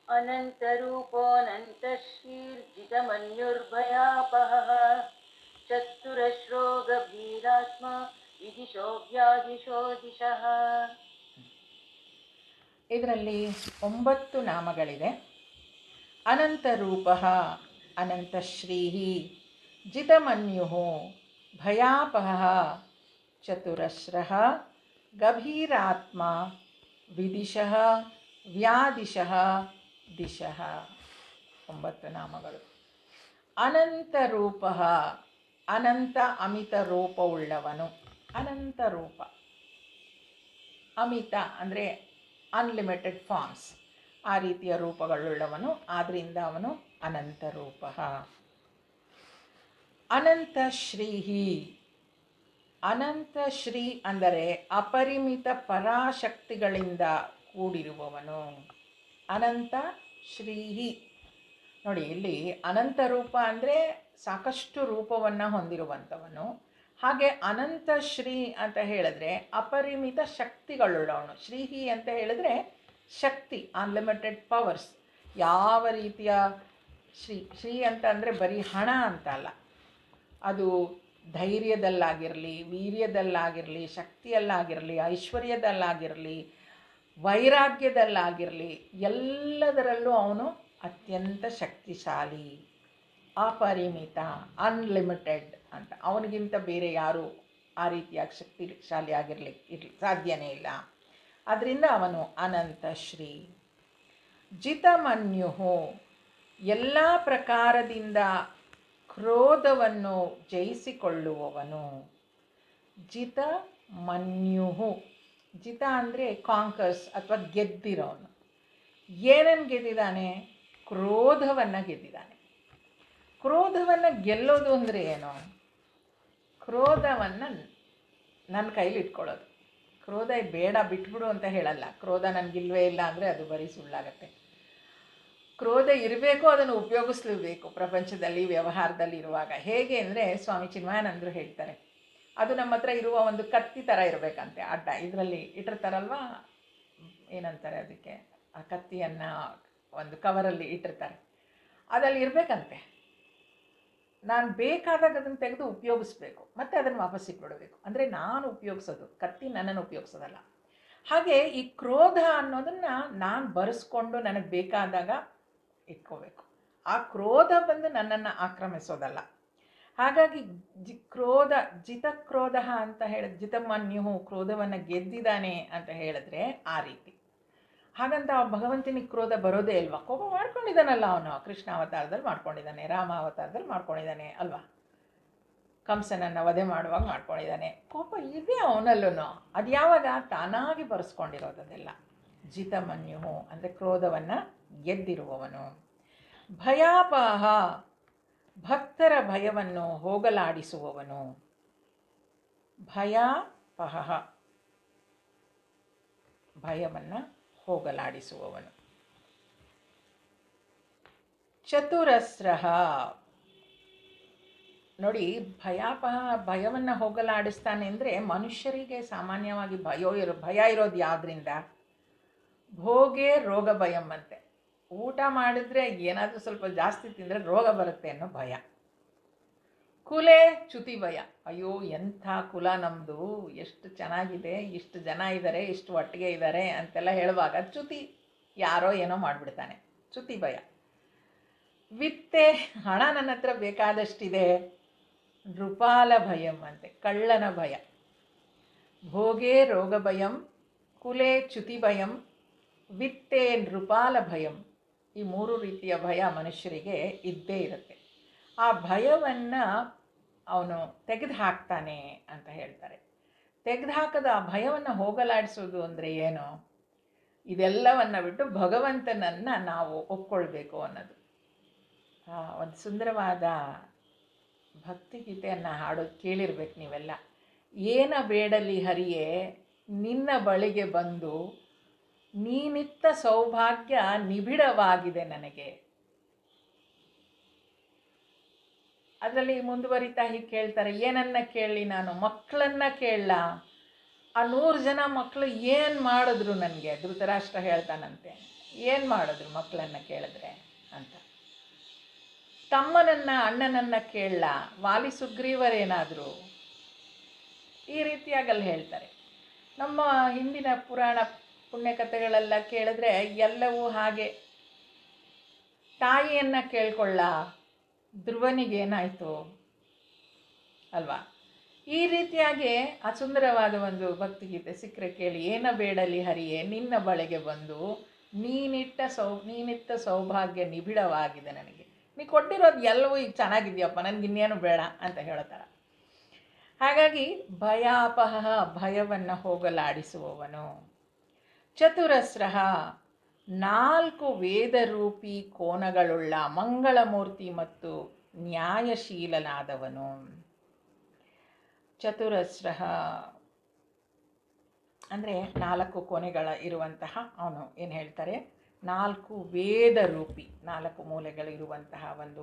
ಅನಂತರೂಪೋऽನಂತಶ್ರೀರ್ಜಿತಮನ್ಯುರ್ಭಯಾಪಹಃ ಚತುರಶ್ರೋ ಗಭೀರಾತ್ಮ ವಿದಿಶೋ ವ್ಯಾದಿಶೋ ದಿಶಃ. ಇದರಲ್ಲಿ 9 ನಾಮಗಳಿದೆ. ಅನಂತರೂಪಃ ಅನಂತಶ್ರೀಃ ಜಿತಮನ್ಯುಃ ಭಯಾಪಹಃ ಚತುರಶ್ರಃ ಗಭೀರಾತ್ಮ ವಿದಿಶಃ ವ್ಯಾದಿಶಃ ದಿಶಃ. 9 ನಾಮಗಳು. ಅನಂತರೂಪಃ, ಅನಂತ ಅಮಿತ ರೂಪವುಳ್ಳವನು. ಅನಂತ ರೂಪ, ಅಮಿತ ಅಂದರೆ ಅನ್ಲಿಮಿಟೆಡ್ ಫಾರ್ಮ್ಸ್, ಆ ರೀತಿಯ ರೂಪಗಳುಳ್ಳವನು. ಆದ್ದರಿಂದ ಅವನು ಅನಂತ ರೂಪ. ಅನಂತ ಶ್ರೀಹಿ, ಅನಂತ ಶ್ರೀ ಅಂದರೆ ಅಪರಿಮಿತ ಪರಾಶಕ್ತಿಗಳಿಂದ ಕೂಡಿರುವವನು. ಅನಂತ ಶ್ರೀಹಿ ನೋಡಿ, ಇಲ್ಲಿ ಅನಂತ ರೂಪ ಅಂದರೆ ಸಾಕಷ್ಟು ರೂಪವನ್ನು ಹೊಂದಿರುವಂಥವನು. ಹಾಗೆ ಅನಂತ ಶ್ರೀ ಅಂತ ಹೇಳಿದ್ರೆ ಅಪರಿಮಿತ ಶಕ್ತಿಗಳುಳ್ಳವನು. ಶ್ರೀಹಿ ಅಂತ ಹೇಳಿದ್ರೆ ಶಕ್ತಿ, ಅನ್ಲಿಮಿಟೆಡ್ ಪವರ್ಸ್. ಯಾವ ರೀತಿಯ ಶ್ರೀ ಅಂತ ಅಂದರೆ ಬರೀ ಹಣ ಅಂತ ಅಲ್ಲ, ಅದು ಧೈರ್ಯದಲ್ಲಾಗಿರಲಿ, ವೀರ್ಯದಲ್ಲಾಗಿರಲಿ, ಶಕ್ತಿಯಲ್ಲಾಗಿರಲಿ, ಐಶ್ವರ್ಯದಲ್ಲಾಗಿರಲಿ, ವೈರಾಗ್ಯದಲ್ಲಾಗಿರಲಿ, ಎಲ್ಲದರಲ್ಲೂ ಅವನು ಅತ್ಯಂತ ಶಕ್ತಿಶಾಲಿ, ಅಪರಿಮಿತ, ಅನ್ಲಿಮಿಟೆಡ್ ಅಂತ. ಅವನಿಗಿಂತ ಬೇರೆ ಯಾರು ಆ ರೀತಿಯಾಗಿ ಶಕ್ತಿಶಾಲಿಯಾಗಿರಲಿಕ್ಕೆ ಸಾಧ್ಯನೇ ಇಲ್ಲ. ಅದರಿಂದ ಅವನು ಅನಂತ ಶ್ರೀ. ಜಿತಮನ್ಯು, ಎಲ್ಲ ಪ್ರಕಾರದಿಂದ ಕ್ರೋಧವನ್ನು ಜಯಿಸಿಕೊಳ್ಳುವವನು. ಜಿತಮನ್ಯು, ಜಿತ ಅಂದರೆ ಕಾಂಕರ್ಸ್ ಅಥವಾ ಗೆದ್ದಿರೋನು. ಏನನ್ನು ಗೆದ್ದಿದ್ದಾನೆ? ಕ್ರೋಧವನ್ನು ಗೆದ್ದಿದ್ದಾನೆ. ಕ್ರೋಧವನ್ನು ಗೆಲ್ಲೋದು ಅಂದರೆ ಏನು? ಕ್ರೋಧವನ್ನು ನನ್ನ ಕೈಲಿ ಇಟ್ಕೊಳ್ಳೋದು. ಕ್ರೋಧ ಬೇಡ ಬಿಟ್ಬಿಡು ಅಂತ ಹೇಳಲ್ಲ. ಕ್ರೋಧ ನನಗಿಲ್ವೇ ಇಲ್ಲ ಅಂದರೆ ಅದು ಬರೀ ಸುಳ್ಳಾಗತ್ತೆ. ಕ್ರೋಧ ಇರಬೇಕು, ಅದನ್ನು ಉಪಯೋಗಿಸ್ಲೇಬೇಕು ಪ್ರಪಂಚದಲ್ಲಿ, ವ್ಯವಹಾರದಲ್ಲಿ ಇರುವಾಗ. ಹೇಗೆ ಅಂದರೆ ಸ್ವಾಮಿ ಚಿನ್ಮಯಾನಂದರು ಹೇಳ್ತಾರೆ, ಅದು ನಮ್ಮ ಹತ್ರ ಇರುವ ಒಂದು ಕತ್ತಿ ಥರ ಇರಬೇಕಂತೆ, ಅಡ್ಡ. ಇದರಲ್ಲಿ ಇಟ್ಟಿರ್ತಾರಲ್ವ, ಏನಂತಾರೆ ಅದಕ್ಕೆ, ಆ ಕತ್ತಿಯನ್ನು ಒಂದು ಕವರಲ್ಲಿ ಇಟ್ಟಿರ್ತಾರೆ, ಅದಲ್ಲಿ ಇರಬೇಕಂತೆ. ನಾನು ಬೇಕಾದಾಗ ಅದನ್ನು ತೆಗೆದು ಉಪಯೋಗಿಸ್ಬೇಕು, ಮತ್ತು ಅದನ್ನು ವಾಪಸ್ ಇಟ್ಬಿಡಬೇಕು. ಅಂದರೆ ನಾನು ಉಪಯೋಗಿಸೋದು, ಕತ್ತಿ ನನ್ನನ್ನು ಉಪಯೋಗಿಸೋದಲ್ಲ. ಹಾಗೆ ಈ ಕ್ರೋಧ ಅನ್ನೋದನ್ನು ನಾನು ಬರೆಸ್ಕೊಂಡು ನನಗೆ ಬೇಕಾದಾಗ ಇಟ್ಕೋಬೇಕು. ಆ ಕ್ರೋಧ ಬಂದು ನನ್ನನ್ನು ಆಕ್ರಮಿಸೋದಲ್ಲ. ಹಾಗಾಗಿ ಜಿತಕ್ರೋಧ ಅಂತ ಹೇಳಿದ್ರೆ, ಜಿತಮನ್ಯು ಕ್ರೋಧವನ್ನು ಗೆದ್ದಿದ್ದಾನೆ ಅಂತ ಹೇಳಿದ್ರೆ ಆ ರೀತಿ. ಹಾಗಂತ ಭಗವಂತನಿಗೆ ಕ್ರೋಧ ಬರೋದೇ ಇಲ್ವಾ? ಕೋಪ ಮಾಡ್ಕೊಂಡಿದ್ದಾನಲ್ಲ ಅವನು. ಕೃಷ್ಣ ಅವತಾರದಲ್ಲಿ ಮಾಡ್ಕೊಂಡಿದ್ದಾನೆ, ರಾಮ ಅವತಾರದಲ್ಲಿ ಮಾಡ್ಕೊಂಡಿದ್ದಾನೆ ಅಲ್ವಾ, ಕಂಸನನ್ನು ವಧೆ ಮಾಡುವಾಗ ಮಾಡ್ಕೊಂಡಿದ್ದಾನೆ. ಕೋಪ ಇದೆ ಅವನಲ್ಲೂ. ಅದು ಯಾವಾಗ? ತಾನಾಗಿ ಬರೆಸ್ಕೊಂಡಿರೋದೆಲ್ಲ. ಜಿತಮನ್ಯು ಅಂದರೆ ಕ್ರೋಧವನ್ನು ಗೆದ್ದಿರುವವನು. ಭಯಾಪಹ, ಭಕ್ತರ ಭಯವನ್ನು ಹೋಗಲಾಡಿಸುವವನು. ಭಯಾಪಹ, ಭಯವನ್ನು ಹೋಗಲಾಡಿಸುವವನು. ಚತುರಸ್ರಃ ನೋಡಿ, ಭಯವನ್ನು ಹೋಗಲಾಡಿಸ್ತಾನೆ ಅಂದರೆ ಮನುಷ್ಯರಿಗೆ ಸಾಮಾನ್ಯವಾಗಿ ಭಯ ಇರೋದು ಯಾವುದರಿಂದ? ಭೋಗೇ ರೋಗ ಭಯಂ ಅಂತೆ. ಊಟ ಮಾಡಿದ್ರೆ ಏನಾದರೂ ಸ್ವಲ್ಪ ಜಾಸ್ತಿ ತಿಂದರೆ ರೋಗ ಬರುತ್ತೆ ಅನ್ನೋ ಭಯ. ಕುಲೆ ಚ್ಯುತಿ ಭಯ. ಅಯ್ಯೋ ಎಂಥ ಕುಲ ನಮ್ಮದು, ಎಷ್ಟು ಚೆನ್ನಾಗಿದೆ, ಇಷ್ಟು ಜನ ಇದ್ದಾರೆ, ಇಷ್ಟು ಒಟ್ಟಿಗೆ ಇದ್ದಾರೆ ಅಂತೆಲ್ಲ ಹೇಳುವಾಗ ಚ್ಯುತಿ, ಯಾರೋ ಏನೋ ಮಾಡಿಬಿಡ್ತಾನೆ, ಚ್ಯುತಿ ಭಯ. ವಿತ್ತೆ, ಹಣ ನನ್ನ ಹತ್ರ ಬೇಕಾದಷ್ಟಿದೆ, ನೃಪಾಲ ಭಯಂ ಅಂತೆ, ಕಳ್ಳನ ಭಯ. ಭೋಗೇ ರೋಗ ಭಯಂ, ಕುಲೆ ಚ್ಯುತಿ ಭಯಂ, ವಿತ್ತೆ ನೃಪಾಲ ಭಯಂ. ಈ 3 ರೀತಿಯ ಭಯ ಮನುಷ್ಯರಿಗೆ ಇದ್ದೇ ಇರುತ್ತೆ. ಆ ಭಯವನ್ನು ಅವನು ತೆಗೆದು ಹಾಕ್ತಾನೆ ಅಂತ ಹೇಳ್ತಾರೆ. ತೆಗೆದು ಹಾಕದ ಆ ಭಯವನ್ನು ಹೋಗಲಾಡಿಸೋದು ಅಂದರೆ ಏನು? ಇದೆಲ್ಲವನ್ನು ಬಿಟ್ಟು ಭಗವಂತನನ್ನು ನಾವು ಒಪ್ಕೊಳ್ಬೇಕು ಅನ್ನೋದು. ಒಂದು ಸುಂದರವಾದ ಭಕ್ತಿಗೀತೆಯನ್ನು ಹಾಡೋದು ಕೇಳಿರ್ಬೇಕು ನೀವೆಲ್ಲ. ಏನ ಬೇಡಲಿ ಹರಿಯೇ ನಿನ್ನ ಬಳಿಗೆ ಬಂದು ನೀನಿತ್ತ ಸೌಭಾಗ್ಯ ನಿಬಿಡವಾಗಿದೆ ನನಗೆ. ಅದರಲ್ಲಿ ಮುಂದುವರಿತಾ ಹೀಗೆ ಕೇಳ್ತಾರೆ, ಏನನ್ನ ಕೇಳಲಿ ನಾನು, ಮಕ್ಕಳನ್ನ ಕೇಳಲ್ಲ. ಆ 100 ಜನ ಮಕ್ಕಳು ಏನು ಮಾಡಿದ್ರು ನನಗೆ? ಧೃತರಾಷ್ಟ್ರ ಹೇಳ್ತಾನಂತೆ, ಏನು ಮಾಡಿದ್ರು ಮಕ್ಕಳನ್ನ ಕೇಳಿದ್ರೆ ಅಂತ. ತಮ್ಮನನ್ನ ಅಣ್ಣನನ್ನ ಕೇಳಲ್ಲ, ವಾಲಿ ಸುಗ್ರೀವರೇನಾದರೂ? ಈ ರೀತಿಯಾಗಿ ಅಲ್ಲಿ ಹೇಳ್ತಾರೆ. ನಮ್ಮ ಹಿಂದಿನ ಪುರಾಣ ಪುಣ್ಯಕಥೆಗಳೆಲ್ಲ ಕೇಳಿದ್ರೆ ಎಲ್ಲವೂ ಹಾಗೆ. ತಾಯಿಯನ್ನು ಕೇಳ್ಕೊಳ್ಳ, ಧ್ರುವನಿಗೇನಾಯಿತು ಅಲ್ವಾ? ಈ ರೀತಿಯಾಗಿ ಆ ಸುಂದರವಾದ ಒಂದು ಭಕ್ತಿಗೀತೆ ಸಿಕ್ಕರೆ ಕೇಳಿ. ಏನ ಬೇಡಲಿ ಹರಿಯೇ ನಿನ್ನ ಬಳಿಗೆ ಬಂದು ನೀನಿತ್ತ ಸೌಭಾಗ್ಯ ನಿಬಿಡವಾಗಿದೆ ನನಗೆ. ನೀ ಕೊಟ್ಟಿರೋದು ಎಲ್ಲವೂ ಈಗ ಚೆನ್ನಾಗಿದೆಯಪ್ಪ, ನನಗಿನ್ನೇನು ಬೇಡ ಅಂತ ಹೇಳ್ತಾರ. ಹಾಗಾಗಿ ಭಯಾಪಹ, ಭಯವನ್ನು ಹೋಗಲಾಡಿಸುವವನು. ಚತುರಸ್ರಃ, 4 ವೇದರೂಪಿ ಕೋನಗಳುಳ್ಳ ಮಂಗಳಮೂರ್ತಿ ಮತ್ತು ನ್ಯಾಯಶೀಲನಾದವನು. ಚತುರಸ್ರಃ ಅಂದರೆ 4 ಕೊನೆಗಳ ಇರುವಂತಹ ಅವನು. ಏನು ಹೇಳ್ತಾರೆ? 4 ವೇದರೂಪಿ, 4 ಮೂಲೆಗಳು ಇರುವಂತಹ ಒಂದು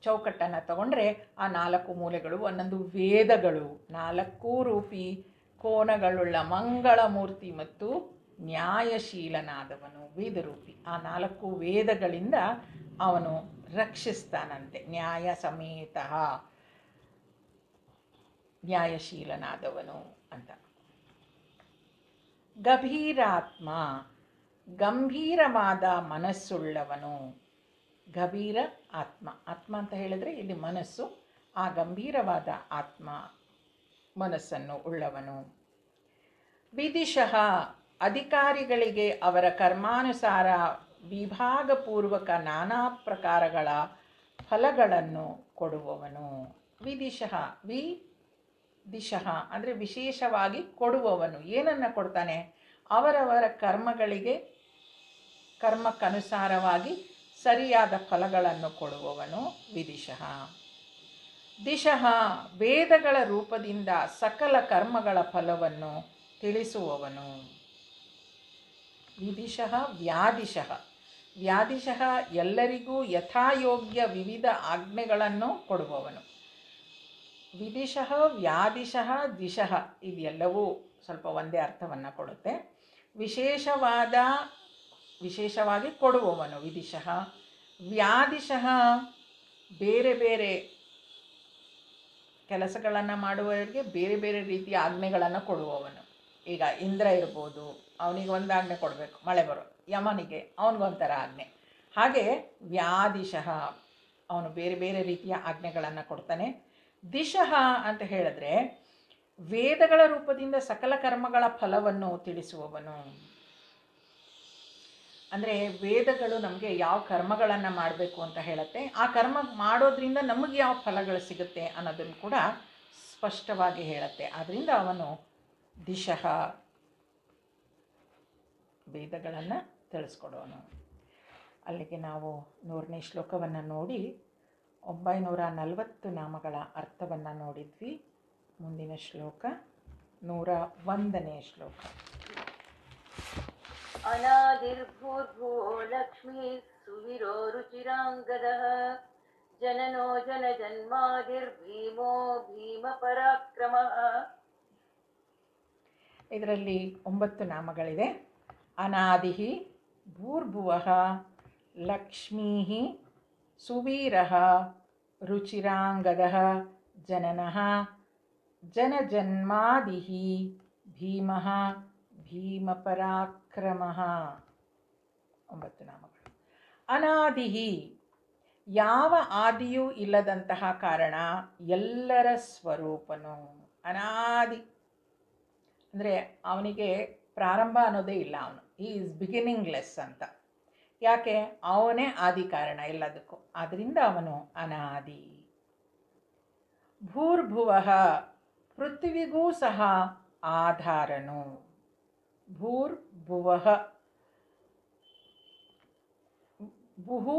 ಚೌಕಟ್ಟನ್ನು ತಗೊಂಡ್ರೆ ಆ 4 ಮೂಲೆಗಳು ಒಂದೊಂದು ವೇದಗಳು. 4 ರೂಪಿ ಕೋನಗಳುಳ್ಳ ಮಂಗಳಮೂರ್ತಿ ಮತ್ತು ನ್ಯಾಯಶೀಲನಾದವನು, ವೇದರೂಪಿ. ಆ 4 ವೇದಗಳಿಂದ ಅವನು ರಕ್ಷಿಸ್ತಾನಂತೆ. ನ್ಯಾಯ ಸಮೇತ ನ್ಯಾಯಶೀಲನಾದವನು ಅಂತ. ಗಭೀರಾತ್ಮ, ಗಂಭೀರವಾದ ಮನಸ್ಸುಳ್ಳವನು. ಗಭೀರ ಆತ್ಮ, ಆತ್ಮ ಅಂತ ಹೇಳಿದರೆ ಇಲ್ಲಿ ಮನಸ್ಸು. ಆ ಗಂಭೀರವಾದ ಆತ್ಮ, ಮನಸ್ಸನ್ನು ಉಳ್ಳವನು. ವಿದಿಶಃ, ಅಧಿಕಾರಿಗಳಿಗೆ ಅವರ ಕರ್ಮಾನುಸಾರ ವಿಭಾಗಪೂರ್ವಕ ನಾನಾ ಪ್ರಕಾರಗಳ ಫಲಗಳನ್ನು ಕೊಡುವವನು. ವಿದಿಶಃ, ದಿಶಃ ಅಂದರೆ ವಿಶೇಷವಾಗಿ ಕೊಡುವವನು. ಏನನ್ನು ಕೊಡ್ತಾನೆ? ಅವರವರ ಕರ್ಮಗಳಿಗೆ, ಕರ್ಮಕ್ಕನುಸಾರವಾಗಿ ಸರಿಯಾದ ಫಲಗಳನ್ನು ಕೊಡುವವನು ವಿದಿಶಃ. ದಿಶಃ, ವೇದಗಳ ರೂಪದಿಂದ ಸಕಲ ಕರ್ಮಗಳ ಫಲವನ್ನು ತಿಳಿಸುವವನು. ವಿದಿಶಃ ವ್ಯಾದಿಶಃ, ವ್ಯಾದಿಶಃ ಎಲ್ಲರಿಗೂ ಯಥಾಯೋಗ್ಯ ವಿವಿಧ ಆಜ್ಞೆಗಳನ್ನು ಕೊಡುವವನು. ವಿದಿಶಃ, ವ್ಯಾದಿಶಃ, ದಿಶಃ ಇದೆಲ್ಲವೂ ಸ್ವಲ್ಪ ಒಂದೇ ಅರ್ಥವನ್ನು ಕೊಡುತ್ತೆ. ವಿಶೇಷವಾಗಿ ಕೊಡುವವನು ವಿದಿಶಃ. ವ್ಯಾದಿಶಃ, ಬೇರೆ ಬೇರೆ ಕೆಲಸಗಳನ್ನು ಮಾಡುವವರಿಗೆ ಬೇರೆ ಬೇರೆ ರೀತಿಯ ಆಜ್ಞೆಗಳನ್ನು ಕೊಡುವವನು. ಈಗ ಇಂದ್ರ ಇರ್ಬೋದು, ಅವನಿಗೆ ಒಂದು ಆಜ್ಞೆ ಕೊಡಬೇಕು, ಮಳೆ ಬರೋ. ಯಮನಿಗೆ ಅವನಿಗೊಂಥರ ಆಜ್ಞೆ. ಹಾಗೆ ವ್ಯಾದಿಶಃ, ಅವನು ಬೇರೆ ಬೇರೆ ರೀತಿಯ ಆಜ್ಞೆಗಳನ್ನು ಕೊಡ್ತಾನೆ. ದಿಶಃ ಅಂತ ಹೇಳಿದ್ರೆ ವೇದಗಳ ರೂಪದಿಂದ ಸಕಲ ಕರ್ಮಗಳ ಫಲವನ್ನು ತಿಳಿಸುವವನು. ಅಂದರೆ ವೇದಗಳು ನಮಗೆ ಯಾವ ಕರ್ಮಗಳನ್ನು ಮಾಡಬೇಕು ಅಂತ ಹೇಳುತ್ತೆ, ಆ ಕರ್ಮ ಮಾಡೋದ್ರಿಂದ ನಮಗೆ ಯಾವ ಫಲಗಳು ಸಿಗುತ್ತೆ ಅನ್ನೋದನ್ನು ಕೂಡ ಸ್ಪಷ್ಟವಾಗಿ ಹೇಳುತ್ತೆ. ಆದ್ದರಿಂದ ಅವನು ದಿಶಃ, ವೇದಗಳನ್ನು ತಿಳಿಸ್ಕೊಡೋನು. ಅಲ್ಲಿಗೆ ನಾವು 100ನೇ ಶ್ಲೋಕವನ್ನು ನೋಡಿ 940 ನಾಮಗಳ ಅರ್ಥವನ್ನು ನೋಡಿದ್ವಿ. ಮುಂದಿನ ಶ್ಲೋಕ 101ನೇ ಶ್ಲೋಕ. ಅನಾದಿರ್ಭೂರ್ಭುವೋ ಲಕ್ಷ್ಮೀ ಸುವಿರೋ ರುಚಿರಾಂಗದಃ ಜನನೋ ಜನಜನ್ಮಾದಿರ್ಭೀಮೋ ಭೀಮ ಪರಾಕ್ರಮಃ. ಇದರಲ್ಲಿ 9 ನಾಮಗಳಿದೆ. ಅನಾದಿಃ ಭೂರ್ಭುವಃ ಲಕ್ಷ್ಮೀಃ ಸುವೀರಃ ರುಚಿರಾಂಗದಃ ಜನನಃ ಜನಜನ್ಮಾದಿಃ ಭೀಮಃ ಭೀಮಪರಾಕ್ರಮಃ. 9 ನಾಮಗಳು. ಅನಾದಿಃ, ಯಾವ ಆದಿಯೂ ಇಲ್ಲದಂತಹ ಕಾರಣ, ಎಲ್ಲರ ಸ್ವರೂಪನು. ಅನಾದಿ ಅಂದರೆ ಅವನಿಗೆ ಪ್ರಾರಂಭ ಅನ್ನೋದೇ ಇಲ್ಲ. ಅವನು ಈಸ್ ಬಿಗಿನಿಂಗ್ಲೆಸ್ ಅಂತ. ಯಾಕೆ? ಅವನೇ ಆದಿ ಕಾರಣ ಎಲ್ಲದಕ್ಕೂ. ಆದ್ದರಿಂದ ಅವನು ಅನಾದಿ. ಭೂರ್ಭುವಃ, ಪೃಥ್ವಿಗೂ ಸಹ ಆಧಾರನು. ಭೂರ್ಭುವಃ, ಭುಹು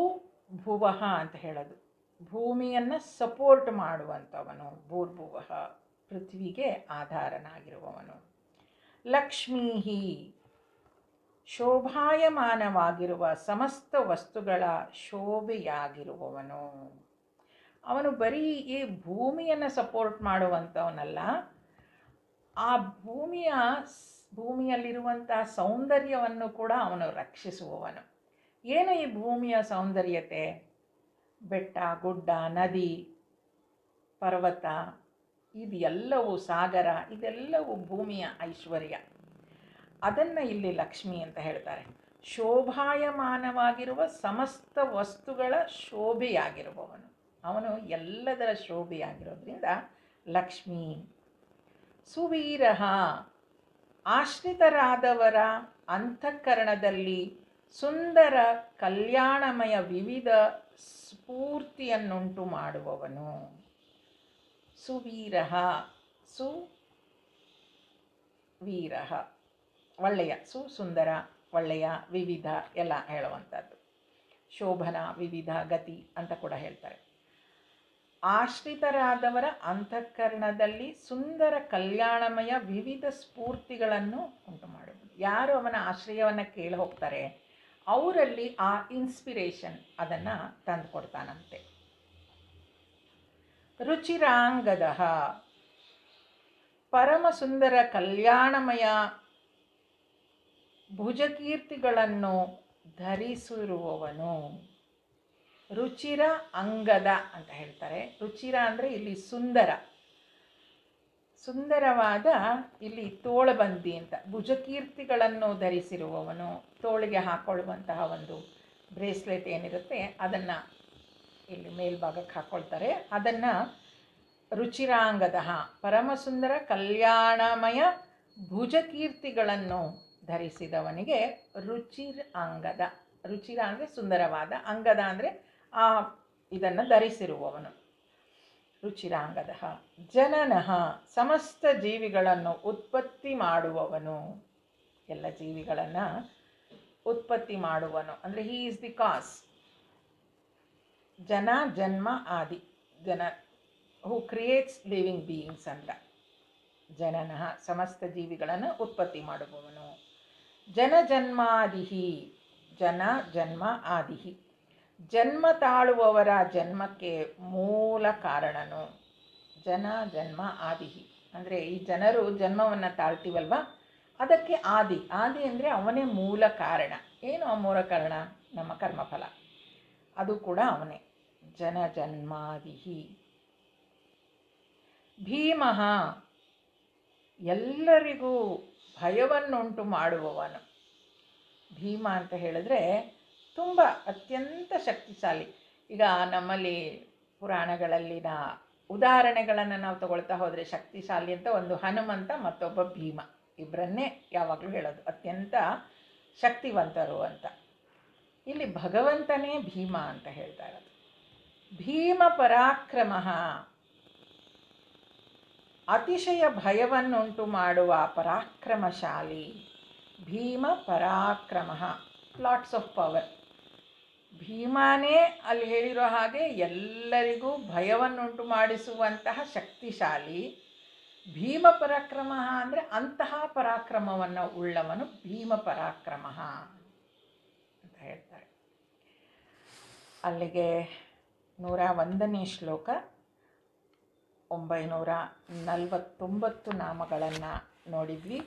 ಭುವಃ ಅಂತ ಹೇಳೋದು. ಭೂಮಿಯನ್ನು ಸಪೋರ್ಟ್ ಮಾಡುವಂಥವನು. ಭೂರ್ಭುವಃ ಪೃಥ್ವಿಗೆ ಆಧಾರನಾಗಿರುವವನು. ಲಕ್ಷ್ಮೀ ಶೋಭಾಯಮಾನವಾಗಿರುವ ಸಮಸ್ತ ವಸ್ತುಗಳ ಶೋಭೆಯಾಗಿರುವವನು. ಅವನು ಬರೀ ಈ ಭೂಮಿಯನ್ನು ಸಪೋರ್ಟ್ ಮಾಡುವಂಥವನಲ್ಲ, ಆ ಭೂಮಿಯಲ್ಲಿರುವಂತಹ ಸೌಂದರ್ಯವನ್ನು ಕೂಡ ಅವನು ರಕ್ಷಿಸುವವನು. ಏನು ಈ ಭೂಮಿಯ ಸೌಂದರ್ಯತೆ? ಬೆಟ್ಟ, ಗುಡ್ಡ, ನದಿ, ಪರ್ವತ, ಇದೆಲ್ಲವೂ, ಸಾಗರ, ಇದೆಲ್ಲವೂ ಭೂಮಿಯ ಐಶ್ವರ್ಯ. ಅದನ್ನು ಇಲ್ಲಿ ಲಕ್ಷ್ಮಿ ಅಂತ ಹೇಳ್ತಾರೆ. ಶೋಭಾಯಮಾನವಾಗಿರುವ ಸಮಸ್ತ ವಸ್ತುಗಳ ಶೋಭೆಯಾಗಿರುವವನು. ಅವನು ಎಲ್ಲದರ ಶೋಭೆಯಾಗಿರೋದ್ರಿಂದ ಲಕ್ಷ್ಮೀ. ಸುವೀರಃ ಆಶ್ರಿತರಾದವರ ಅಂತಃಕರಣದಲ್ಲಿ ಸುಂದರ ಕಲ್ಯಾಣಮಯ ವಿವಿಧ ಸ್ಫೂರ್ತಿಯನ್ನುಂಟು ಮಾಡುವವನು. ಸುವೀರಃ, ಸುವೀರಃ ಒಳ್ಳೆಯ, ಸುಂದರ, ಒಳ್ಳೆಯ, ವಿವಿಧ ಎಲ್ಲ ಹೇಳುವಂಥದ್ದು. ಶೋಭನ, ವಿವಿಧ, ಗತಿ ಅಂತ ಕೂಡ ಹೇಳ್ತಾರೆ. ಆಶ್ರಿತರಾದವರ ಅಂತಃಕರಣದಲ್ಲಿ ಸುಂದರ ಕಲ್ಯಾಣಮಯ ವಿವಿಧ ಸ್ಫೂರ್ತಿಗಳನ್ನು ಉಂಟು ಮಾಡುವುದು. ಯಾರು ಅವನ ಆಶ್ರಯವನ್ನು ಕೇಳಿ ಹೋಗ್ತಾರೆ ಅವರಲ್ಲಿ ಆ ಇನ್ಸ್ಪಿರೇಷನ್ ಅದನ್ನು ತಂದು ಕೊಡ್ತಾನಂತೆ. ರುಚಿರಾಂಗದ ಪರಮ ಸುಂದರ ಕಲ್ಯಾಣಮಯ ಭುಜಕೀರ್ತಿಗಳನ್ನು ಧರಿಸಿರುವವನು. ರುಚಿರ ಅಂಗದ ಅಂತ ಹೇಳ್ತಾರೆ. ರುಚಿರ ಅಂದರೆ ಇಲ್ಲಿ ಸುಂದರ, ಸುಂದರವಾದ ಇಲ್ಲಿ ತೋಳಬಂದಿ ಅಂತ. ಭುಜಕೀರ್ತಿಗಳನ್ನು ಧರಿಸಿರುವವನು, ತೋಳಿಗೆ ಹಾಕೊಳ್ಳುವಂತಹ ಒಂದು ಬ್ರೇಸ್ಲೆಟ್ ಏನಿರುತ್ತೆ ಅದನ್ನು ಇಲ್ಲಿ ಮೇಲ್ಭಾಗಕ್ಕೆ ಹಾಕ್ಕೊಳ್ತಾರೆ. ಅದನ್ನು ರುಚಿರಾಂಗದ ಪರಮಸುಂದರ ಕಲ್ಯಾಣಮಯ ಭುಜಕೀರ್ತಿಗಳನ್ನು ಧರಿಸಿದವನಿಗೆ ರುಚಿರ ಅಂಗದ. ರುಚಿರ ಅಂದರೆ ಸುಂದರವಾದ, ಅಂಗದ ಅಂದರೆ ಇದನ್ನು ಧರಿಸಿರುವವನು. ರುಚಿರಾಂಗದ. ಜನನಃ ಸಮಸ್ತ ಜೀವಿಗಳನ್ನು ಉತ್ಪತ್ತಿ ಮಾಡುವವನು. ಎಲ್ಲ ಜೀವಿಗಳನ್ನು ಉತ್ಪತ್ತಿ ಮಾಡುವನು ಅಂದರೆ ಹೀ ಈಸ್ ದಿ ಕಾಸ್. ಜನ, ಜನ್ಮ, ಆದಿ. ಜನ ಹೂ ಕ್ರಿಯೇಟ್ಸ್ ಲಿವಿಂಗ್ ಬೀಯಿಂಗ್ಸ್ ಅಂತ. ಜನನಃ ಸಮಸ್ತ ಜೀವಿಗಳನ್ನು ಉತ್ಪತ್ತಿ ಮಾಡುವವನು. ಜನ ಜನ್ಮಾದಿಹಿ, ಜನ ಜನ್ಮ ಆದಿಹಿ, ಜನ್ಮ ತಾಳುವವರ ಜನ್ಮಕ್ಕೆ ಮೂಲ ಕಾರಣನು. ಜನ ಜನ್ಮ ಆದಿಹಿ ಅಂದರೆ ಈ ಜನರು ಜನ್ಮವನ್ನು ತಾಳ್ತೀವಲ್ವ, ಅದಕ್ಕೆ ಆದಿ. ಆದಿ ಅಂದರೆ ಅವನೇ ಮೂಲ ಕಾರಣ. ಏನು ಆ ಮೂಲ ಕಾರಣ? ನಮ್ಮ ಕರ್ಮಫಲ, ಅದು ಕೂಡ ಅವನೇ. ಜನ ಜನ್ಮಾದಿಹಿ. ಭೀಮಃ ಎಲ್ಲರಿಗೂ ಭಯವನ್ನುಂಟು ಮಾಡುವವನು. ಭೀಮ ಅಂತ ಹೇಳಿದ್ರೆ ತುಂಬ ಅತ್ಯಂತ ಶಕ್ತಿಶಾಲಿ. ಈಗ ನಮ್ಮಲ್ಲಿ ಪುರಾಣಗಳಲ್ಲಿನ ಉದಾಹರಣೆಗಳನ್ನು ನಾವು ತಗೊಳ್ತಾ ಹೋದರೆ ಶಕ್ತಿಶಾಲಿ ಅಂತ ಒಂದು ಹನುಮಂತ, ಮತ್ತೊಬ್ಬ ಭೀಮ, ಇಬ್ಬರನ್ನೇ ಯಾವಾಗಲೂ ಹೇಳೋದು ಅತ್ಯಂತ ಶಕ್ತಿವಂತರು ಅಂತ. ಇಲ್ಲಿ ಭಗವಂತನೇ ಭೀಮ ಅಂತ ಹೇಳ್ತಾ ಇರೋದು. ಭೀಮ ಪರಾಕ್ರಮ ಅತಿಶಯ ಭಯವನ್ನುಂಟು ಮಾಡುವ ಪರಾಕ್ರಮಶಾಲಿ. ಭೀಮ ಪರಾಕ್ರಮ, ಲಾಟ್ಸ್ ಆಫ್ ಪವರ್. ಭೀಮನೇ ಅಲ್ಲಿ ಹೇಳಿರೋ ಹಾಗೆ ಎಲ್ಲರಿಗೂ ಭಯವನ್ನುಂಟು ಮಾಡಿಸುವಂತಹ ಶಕ್ತಿಶಾಲಿ. ಭೀಮ ಪರಾಕ್ರಮ ಅಂದರೆ ಅಂತಹ ಪರಾಕ್ರಮವನ್ನು ಉಳ್ಳವನು ಭೀಮ ಪರಾಕ್ರಮ ಅಂತ ಹೇಳ್ತಾರೆ. ಅಲ್ಲಿಗೆ 101ನೇ ಶ್ಲೋಕ 949 ನಾಮಗಳನ್ನು ನೋಡಿದ್ವಿ.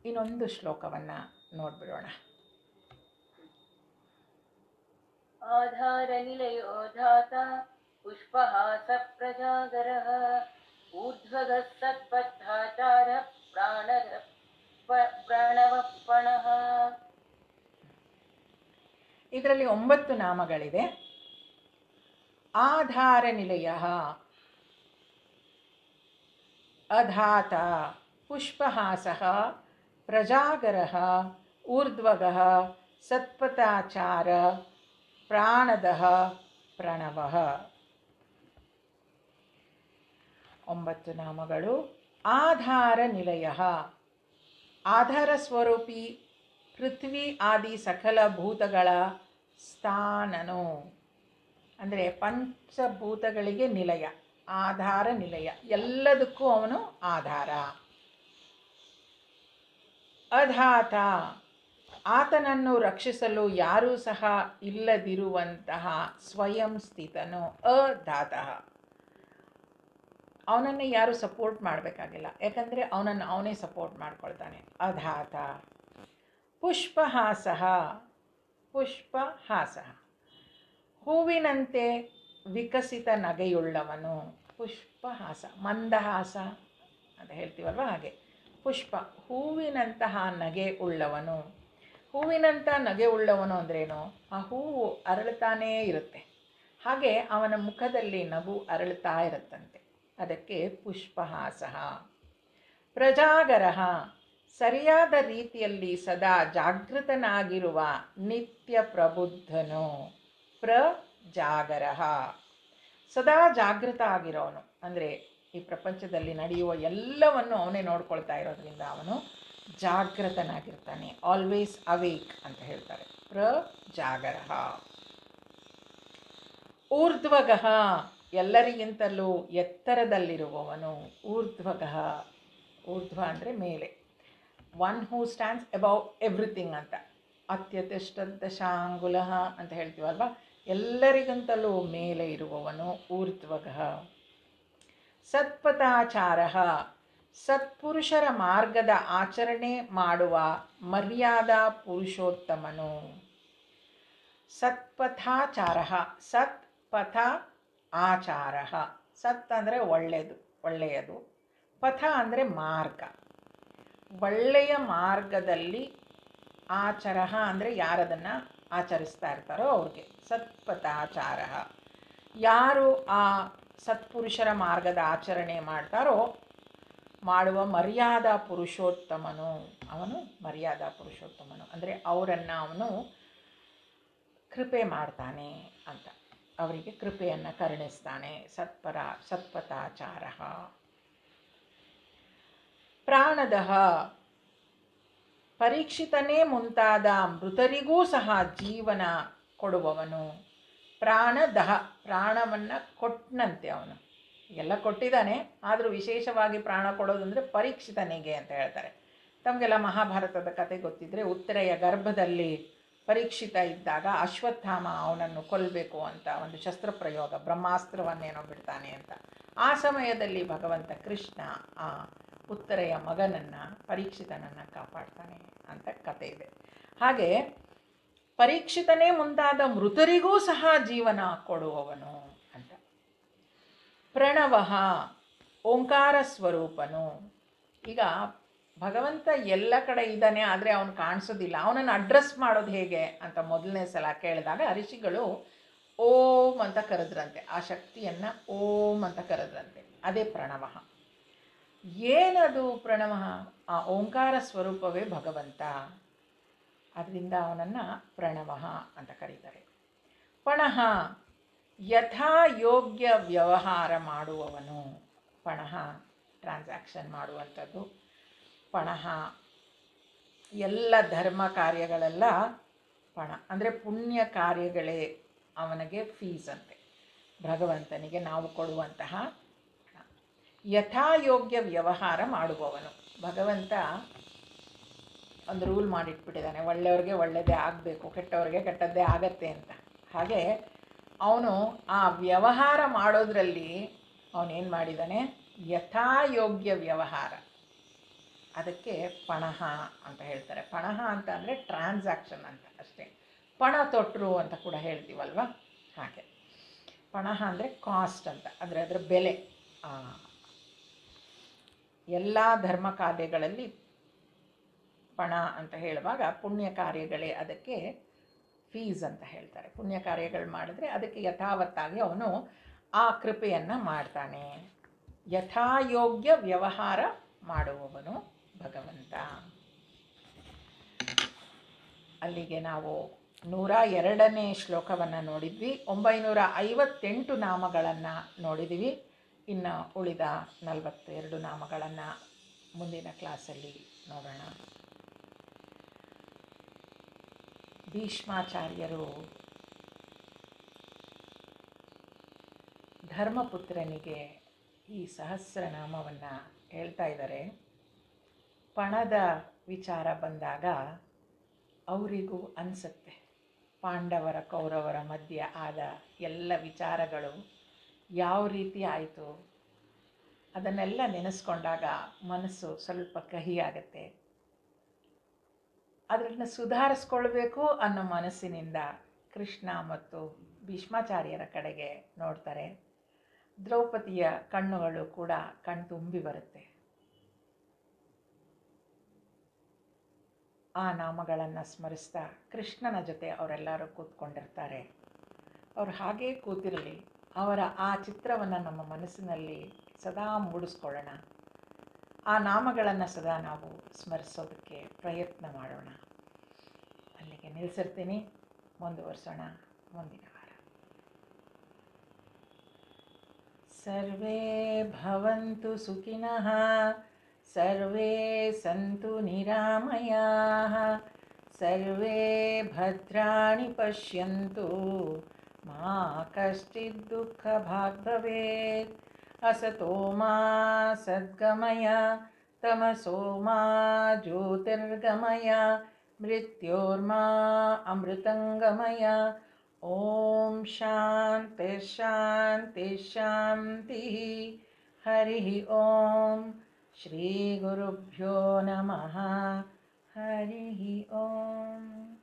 ಇನ್ನೊಂದು ಶ್ಲೋಕವನ್ನು ನೋಡಿಬಿಡೋಣ. ಆಧಾರ ನಿಲಯೋ ಧಾತ ಪುಷ್ಪಹಾಸ ಪ್ರಜಾಗರಃ ಊರ್ಧ್ವಗಃ ಸತ್ಪಥಾಚಾರ ಪ್ರಾಣವಪ್ಪಣಃ. ಇದರಲ್ಲಿ 9 ನಾಮಗಳಿದೆ. ಆಧಾರ ನಿಲಯ, ಅಧಾತ, ಪುಷ್ಪಹಾಸಃ, ಪ್ರಜಾಗರಃ, ಊರ್ಧ್ವಗಃ, ಸತ್ಪಥಾಚಾರ, ಪ್ರಾಣದಃ, ಪ್ರಣವಃ. 9 ನಾಮಗಳು. ಆಧಾರ ನಿಲಯ, ಆಧಾರ ಸ್ವರೂಪಿ ಪೃಥ್ವಿ ಆದಿ ಸಕಲ ಭೂತಗಳ ಸ್ಥಾನನು. ಅಂದರೆ ಪಂಚಭೂತಗಳಿಗೆ ನಿಲಯ, ಆಧಾರ ನಿಲಯ, ಎಲ್ಲದಕ್ಕೂ ಅವನು ಆಧಾರ. ಅಧಾತ, ಆತನನ್ನು ರಕ್ಷಿಸಲು ಯಾರೂ ಸಹ ಇಲ್ಲದಿರುವಂತಹ ಸ್ವಯಂ ಸ್ಥಿತನು. ಅಧಾತಃ, ಅವನನ್ನು ಯಾರು ಸಪೋರ್ಟ್ ಮಾಡಬೇಕಾಗಿಲ್ಲ, ಯಾಕಂದರೆ ಅವನನ್ನು ಅವನೇ ಸಪೋರ್ಟ್ ಮಾಡ್ಕೊಳ್ತಾನೆ. ಅಧಾತ. ಪುಷ್ಪಹಾಸಃ, ಪುಷ್ಪಹಾಸಃ, ಹೂವಿನಂತೆ ವಿಕಸಿತ ನಗೆಯುಳ್ಳವನು. ಪುಷ್ಪಹಾಸ, ಮಂದಹಾಸ ಅಂತ ಹೇಳ್ತೀವಲ್ವ, ಹಾಗೆ ಪುಷ್ಪ, ಹೂವಿನಂತಹ ನಗೆ ಉಳ್ಳವನು. ಹೂವಿನಂಥ ನಗೆ ಉಳ್ಳವನು ಅಂದ್ರೇನು? ಆ ಹೂವು ಅರಳುತ್ತಾನೇ ಇರುತ್ತೆ, ಹಾಗೆ ಅವನ ಮುಖದಲ್ಲಿ ನಗು ಅರಳುತ್ತಾ ಇರುತ್ತಂತೆ, ಅದಕ್ಕೆ ಪುಷ್ಪಹಾಸಃ. ಪ್ರಜಾಗರಃ, ಸರಿಯಾದ ರೀತಿಯಲ್ಲಿ ಸದಾ ಜಾಗೃತನಾಗಿರುವ ನಿತ್ಯ ಪ್ರಬುದ್ಧನು. ಪ್ರಜಾಗರಃ, ಸದಾ ಜಾಗೃತ ಆಗಿರೋನು, ಅಂದರೆ ಈ ಪ್ರಪಂಚದಲ್ಲಿ ನಡೆಯುವ ಎಲ್ಲವನ್ನು ಅವನೇ ನೋಡ್ಕೊಳ್ತಾ ಇರೋದ್ರಿಂದ ಅವನು ಜಾಗೃತನಾಗಿರ್ತಾನೆ, ಆಲ್ವೇಸ್ ಅವೇಕ್ ಅಂತ ಹೇಳ್ತಾರೆ. ಪ್ರಜಾಗರಃ. ಊರ್ಧ್ವಗಃ, ಎಲ್ಲರಿಗಿಂತಲೂ ಎತ್ತರದಲ್ಲಿರುವವನು. ಊರ್ಧ್ವಗಃ, ಊರ್ಧ್ವ ಅಂದರೆ ಮೇಲೆ, one who stands above everything ಅಂತ. ಅತ್ಯತಿಷ್ಠದಶಾಂಗುಲಃ ಅಂತ ಹೇಳ್ತೀವಲ್ವ, ಎಲ್ಲರಿಗಿಂತಲೂ ಮೇಲೆ ಇರುವವನು ಊರ್ಧ್ವಗಃ. ಸತ್ಪಥಾಚಾರಃ, ಸತ್ಪುರುಷರ ಮಾರ್ಗದ ಆಚರಣೆ ಮಾಡುವ ಮರ್ಯಾದಾ ಪುರುಷೋತ್ತಮನು. ಸತ್ಪಥಾಚಾರಃ, ಸತ್ಪಥ ಆಚಾರಃ. ಸತ್ ಅಂದರೆ ಒಳ್ಳೆಯದು, ಪಥ ಅಂದರೆ ಮಾರ್ಗ, ಒಳ್ಳೆಯ ಮಾರ್ಗದಲ್ಲಿ. ಆಚರಃ ಅಂದರೆ ಯಾರದನ್ನು ಆಚರಿಸ್ತಾ ಇರ್ತಾರೋ ಅವ್ರಿಗೆ. ಸತ್ಪಥಾಚಾರಃ, ಯಾರು ಆ ಸತ್ಪುರುಷರ ಮಾರ್ಗದ ಆಚರಣೆ ಮಾಡ್ತಾರೋ ಮಾಡುವ ಮರ್ಯಾದಾ ಪುರುಷೋತ್ತಮನು. ಅವನು ಮರ್ಯಾದಾ ಪುರುಷೋತ್ತಮನು ಅಂದರೆ ಅವರನ್ನು ಅವನು ಕೃಪೆ ಮಾಡ್ತಾನೆ ಅಂತ, ಅವರಿಗೆ ಕೃಪೆಯನ್ನು ಕರುಣಿಸ್ತಾನೆ. ಸತ್ಪಥಾಚಾರಃ. ಪ್ರಾಣದಃ, ಪರೀಕ್ಷಿತನೇ ಮುಂತಾದ ಮೃತರಿಗೂ ಸಹ ಜೀವನ ಕೊಡುವವನು. ಪ್ರಾಣದಃ, ಪ್ರಾಣವನ್ನು ಕೊಟ್ಟನಂತೆ ಅವನು, ಎಲ್ಲ ಕೊಟ್ಟಿದ್ದಾನೆ, ಆದರೂ ವಿಶೇಷವಾಗಿ ಪ್ರಾಣ ಕೊಡೋದಂದರೆ ಪರೀಕ್ಷಿತನಿಗೆ ಅಂತ ಹೇಳ್ತಾರೆ. ತಮಗೆಲ್ಲ ಮಹಾಭಾರತದ ಕತೆ ಗೊತ್ತಿದ್ದರೆ, ಉತ್ತರೆಯ ಗರ್ಭದಲ್ಲಿ ಪರೀಕ್ಷಿತ ಇದ್ದಾಗ ಅಶ್ವತ್ಥಾಮ ಅವನನ್ನು ಕೊಲ್ಲಬೇಕು ಅಂತ ಒಂದು ಶಸ್ತ್ರಪ್ರಯೋಗ, ಬ್ರಹ್ಮಾಸ್ತ್ರವನ್ನೇನೋ ಬಿಡ್ತಾನೆ ಅಂತ. ಆ ಸಮಯದಲ್ಲಿ ಭಗವಂತ ಕೃಷ್ಣ ಆ ಉತ್ತರೆಯ ಮಗನನ್ನು, ಪರೀಕ್ಷಿತನನ್ನು ಕಾಪಾಡ್ತಾನೆ ಅಂತ ಕತೆ ಇದೆ. ಹಾಗೆ ಪರೀಕ್ಷಿತನೇ ಮುಂತಾದ ಮೃತರಿಗೂ ಸಹ ಜೀವನ ಕೊಡುವವನು ಅಂತ. ಪ್ರಣವಃ, ಓಂಕಾರ ಸ್ವರೂಪನು. ಈಗ ಭಗವಂತ ಎಲ್ಲ ಕಡೆ ಇದ್ದಾನೆ, ಆದರೆ ಅವನು ಕಾಣಿಸೋದಿಲ್ಲ. ಅವನನ್ನು ಅಡ್ರೆಸ್ ಮಾಡೋದು ಹೇಗೆ ಅಂತ ಮೊದಲನೇ ಸಲ ಕೇಳಿದಾಗ ಋಷಿಗಳು ಓಂ ಅಂತ ಕರೆದ್ರಂತೆ, ಆ ಶಕ್ತಿಯನ್ನು ಓಂ ಅಂತ ಕರೆದ್ರಂತೆ. ಅದೇ ಪ್ರಣವಃ. ಏನದು ಪ್ರಣವಃ? ಆ ಓಂಕಾರ ಸ್ವರೂಪವೇ ಭಗವಂತ, ಅದರಿಂದ ಅವನನ್ನು ಪ್ರಣವಃ ಅಂತ ಕರೀತಾರೆ. ಪಣಃ, ಯಥಾ ಯೋಗ್ಯ ವ್ಯವಹಾರ ಮಾಡುವವನು. ಪಣಃ ಟ್ರಾನ್ಸಾಕ್ಷನ್ ಮಾಡುವಂಥದ್ದು. ಪಣಃ ಎಲ್ಲ ಧರ್ಮ ಕಾರ್ಯಗಳೆಲ್ಲ ಪಣ ಅಂದರೆ ಪುಣ್ಯ ಕಾರ್ಯಗಳೇ ಅವನಿಗೆ ಫೀಸ್ ಅಂತೆ, ಭಗವಂತನಿಗೆ ನಾವು ಕೊಡುವಂತಹ ಪಣ. ಯಥಾಯೋಗ್ಯ ವ್ಯವಹಾರ ಮಾಡುವವನು. ಭಗವಂತ ಒಂದು ರೂಲ್ ಮಾಡಿಟ್ಬಿಟ್ಟಿದ್ದಾನೆ, ಒಳ್ಳೆಯವ್ರಿಗೆ ಒಳ್ಳೆಯದೇ ಆಗಬೇಕು, ಕೆಟ್ಟವ್ರಿಗೆ ಕೆಟ್ಟದ್ದೇ ಆಗತ್ತೆ ಅಂತ. ಹಾಗೆ ಅವನು ಆ ವ್ಯವಹಾರ ಮಾಡೋದ್ರಲ್ಲಿ ಅವನೇನು ಮಾಡಿದ್ದಾನೆ? ಯಥಾಯೋಗ್ಯ ವ್ಯವಹಾರ. ಅದಕ್ಕೆ ಪಣಃ ಅಂತ ಹೇಳ್ತಾರೆ. ಪಣಃ ಅಂತ ಅಂದರೆ ಟ್ರಾನ್ಸಾಕ್ಷನ್ ಅಂತ ಅಷ್ಟೇ. ಪಣ ತೊಟ್ಟರು ಅಂತ ಕೂಡ ಹೇಳ್ತೀವಲ್ವ, ಹಾಗೆ ಪಣಃ ಅಂದರೆ ಕಾಸ್ಟ್ ಅಂತ, ಅಂದರೆ ಅದರ ಬೆಲೆ. ಎಲ್ಲ ಧರ್ಮ ಕಾರ್ಯಗಳಲ್ಲಿ ಪಣ ಅಂತ ಹೇಳುವಾಗ ಪುಣ್ಯ ಕಾರ್ಯಗಳೇ ಅದಕ್ಕೆ ಫೀಸ್ ಅಂತ ಹೇಳ್ತಾರೆ. ಪುಣ್ಯ ಕಾರ್ಯಗಳು ಮಾಡಿದ್ರೆ ಅದಕ್ಕೆ ಯಥಾವತ್ತಾಗಿ ಅವನು ಆ ಕೃಪೆಯನ್ನು ಮಾಡ್ತಾನೆ. ಯಥಾಯೋಗ್ಯ ವ್ಯವಹಾರ ಮಾಡುವವನು ಭಗವಂತ. ಅಲ್ಲಿಗೆ ನಾವು 102ನೇ ಶ್ಲೋಕವನ್ನು ನೋಡಿದ್ವಿ. 958 ನಾಮಗಳನ್ನು ನೋಡಿದ್ವಿ. ಇನ್ನು ಉಳಿದ 42 ನಾಮಗಳನ್ನು ಮುಂದಿನ ಕ್ಲಾಸಲ್ಲಿ ನೋಡೋಣ. ಭೀಷ್ಮಾಚಾರ್ಯರು ಧರ್ಮಪುತ್ರನಿಗೆ ಈ ಸಹಸ್ರನಾಮವನ್ನು ಹೇಳ್ತಾ ಇದ್ದಾರೆ. ಪಣದ ವಿಚಾರ ಬಂದಾಗ ಅವರಿಗೂ ಅನಿಸುತ್ತೆ, ಪಾಂಡವರ ಕೌರವರ ಮಧ್ಯೆ ಆದ ಎಲ್ಲ ವಿಚಾರಗಳು ಯಾವ ರೀತಿ ಆಯಿತು ಅದನ್ನೆಲ್ಲ ನೆನೆಸ್ಕೊಂಡಾಗ ಮನಸ್ಸು ಸ್ವಲ್ಪ ಕಹಿಯಾಗತ್ತೆ. ಅದನ್ನು ಸುಧಾರಿಸ್ಕೊಳ್ಬೇಕು ಅನ್ನೋ ಮನಸ್ಸಿನಿಂದ ಕೃಷ್ಣ ಮತ್ತು ಭೀಷ್ಮಾಚಾರ್ಯರ ಕಡೆಗೆ ನೋಡ್ತಾರೆ. ದ್ರೌಪದಿಯ ಕಣ್ಣುಗಳು ಕೂಡ ಕಣ್ತುಂಬಿ ಬರುತ್ತೆ. ಆ ನಾಮಗಳನ್ನು ಸ್ಮರಿಸ್ತಾ ಕೃಷ್ಣನ ಜೊತೆ ಅವರೆಲ್ಲರೂ ಕೂತ್ಕೊಂಡಿರ್ತಾರೆ. ಅವರು ಹಾಗೇ ಕೂತಿರಲಿ, ಅವರ ಆ ಚಿತ್ರವನ್ನು ನಮ್ಮ ಮನಸ್ಸಿನಲ್ಲಿ ಸದಾ ಮೂಡಿಸ್ಕೊಳ್ಳೋಣ. ಆ ನಾಮಗಳನ್ನು ಸದಾ ನಾವು ಸ್ಮರಿಸೋದಕ್ಕೆ ಪ್ರಯತ್ನ ಮಾಡೋಣ. ಅಲ್ಲಿಗೆ ನಿಲ್ಲಿಸಿರ್ತೀನಿ, ಮುಂದುವರಿಸೋಣ ಮುಂದಿನ ವಾರ. ಸರ್ವೇ ಭವಂತು ಸುಖಿನಃ, ಸರ್ವೇ ಸಂತು ನಿರಾಮಯಾಃ, ಸರ್ವೇ ಭದ್ರಾಣಿ ಪಶ್ಯಂತು, ಮಾ ಕಶ್ಚಿತ್ ದುಃಖಭಾಗ್ ಭವೇತ್. असतो मा सद्गमय, तमसो मा ज्योतिर्गमय, मृत्योर्मा अमृतंगमय. ओम शांति शांति शांति. हरि ओम. श्री गुरुभ्यो नमः. हरि ओम.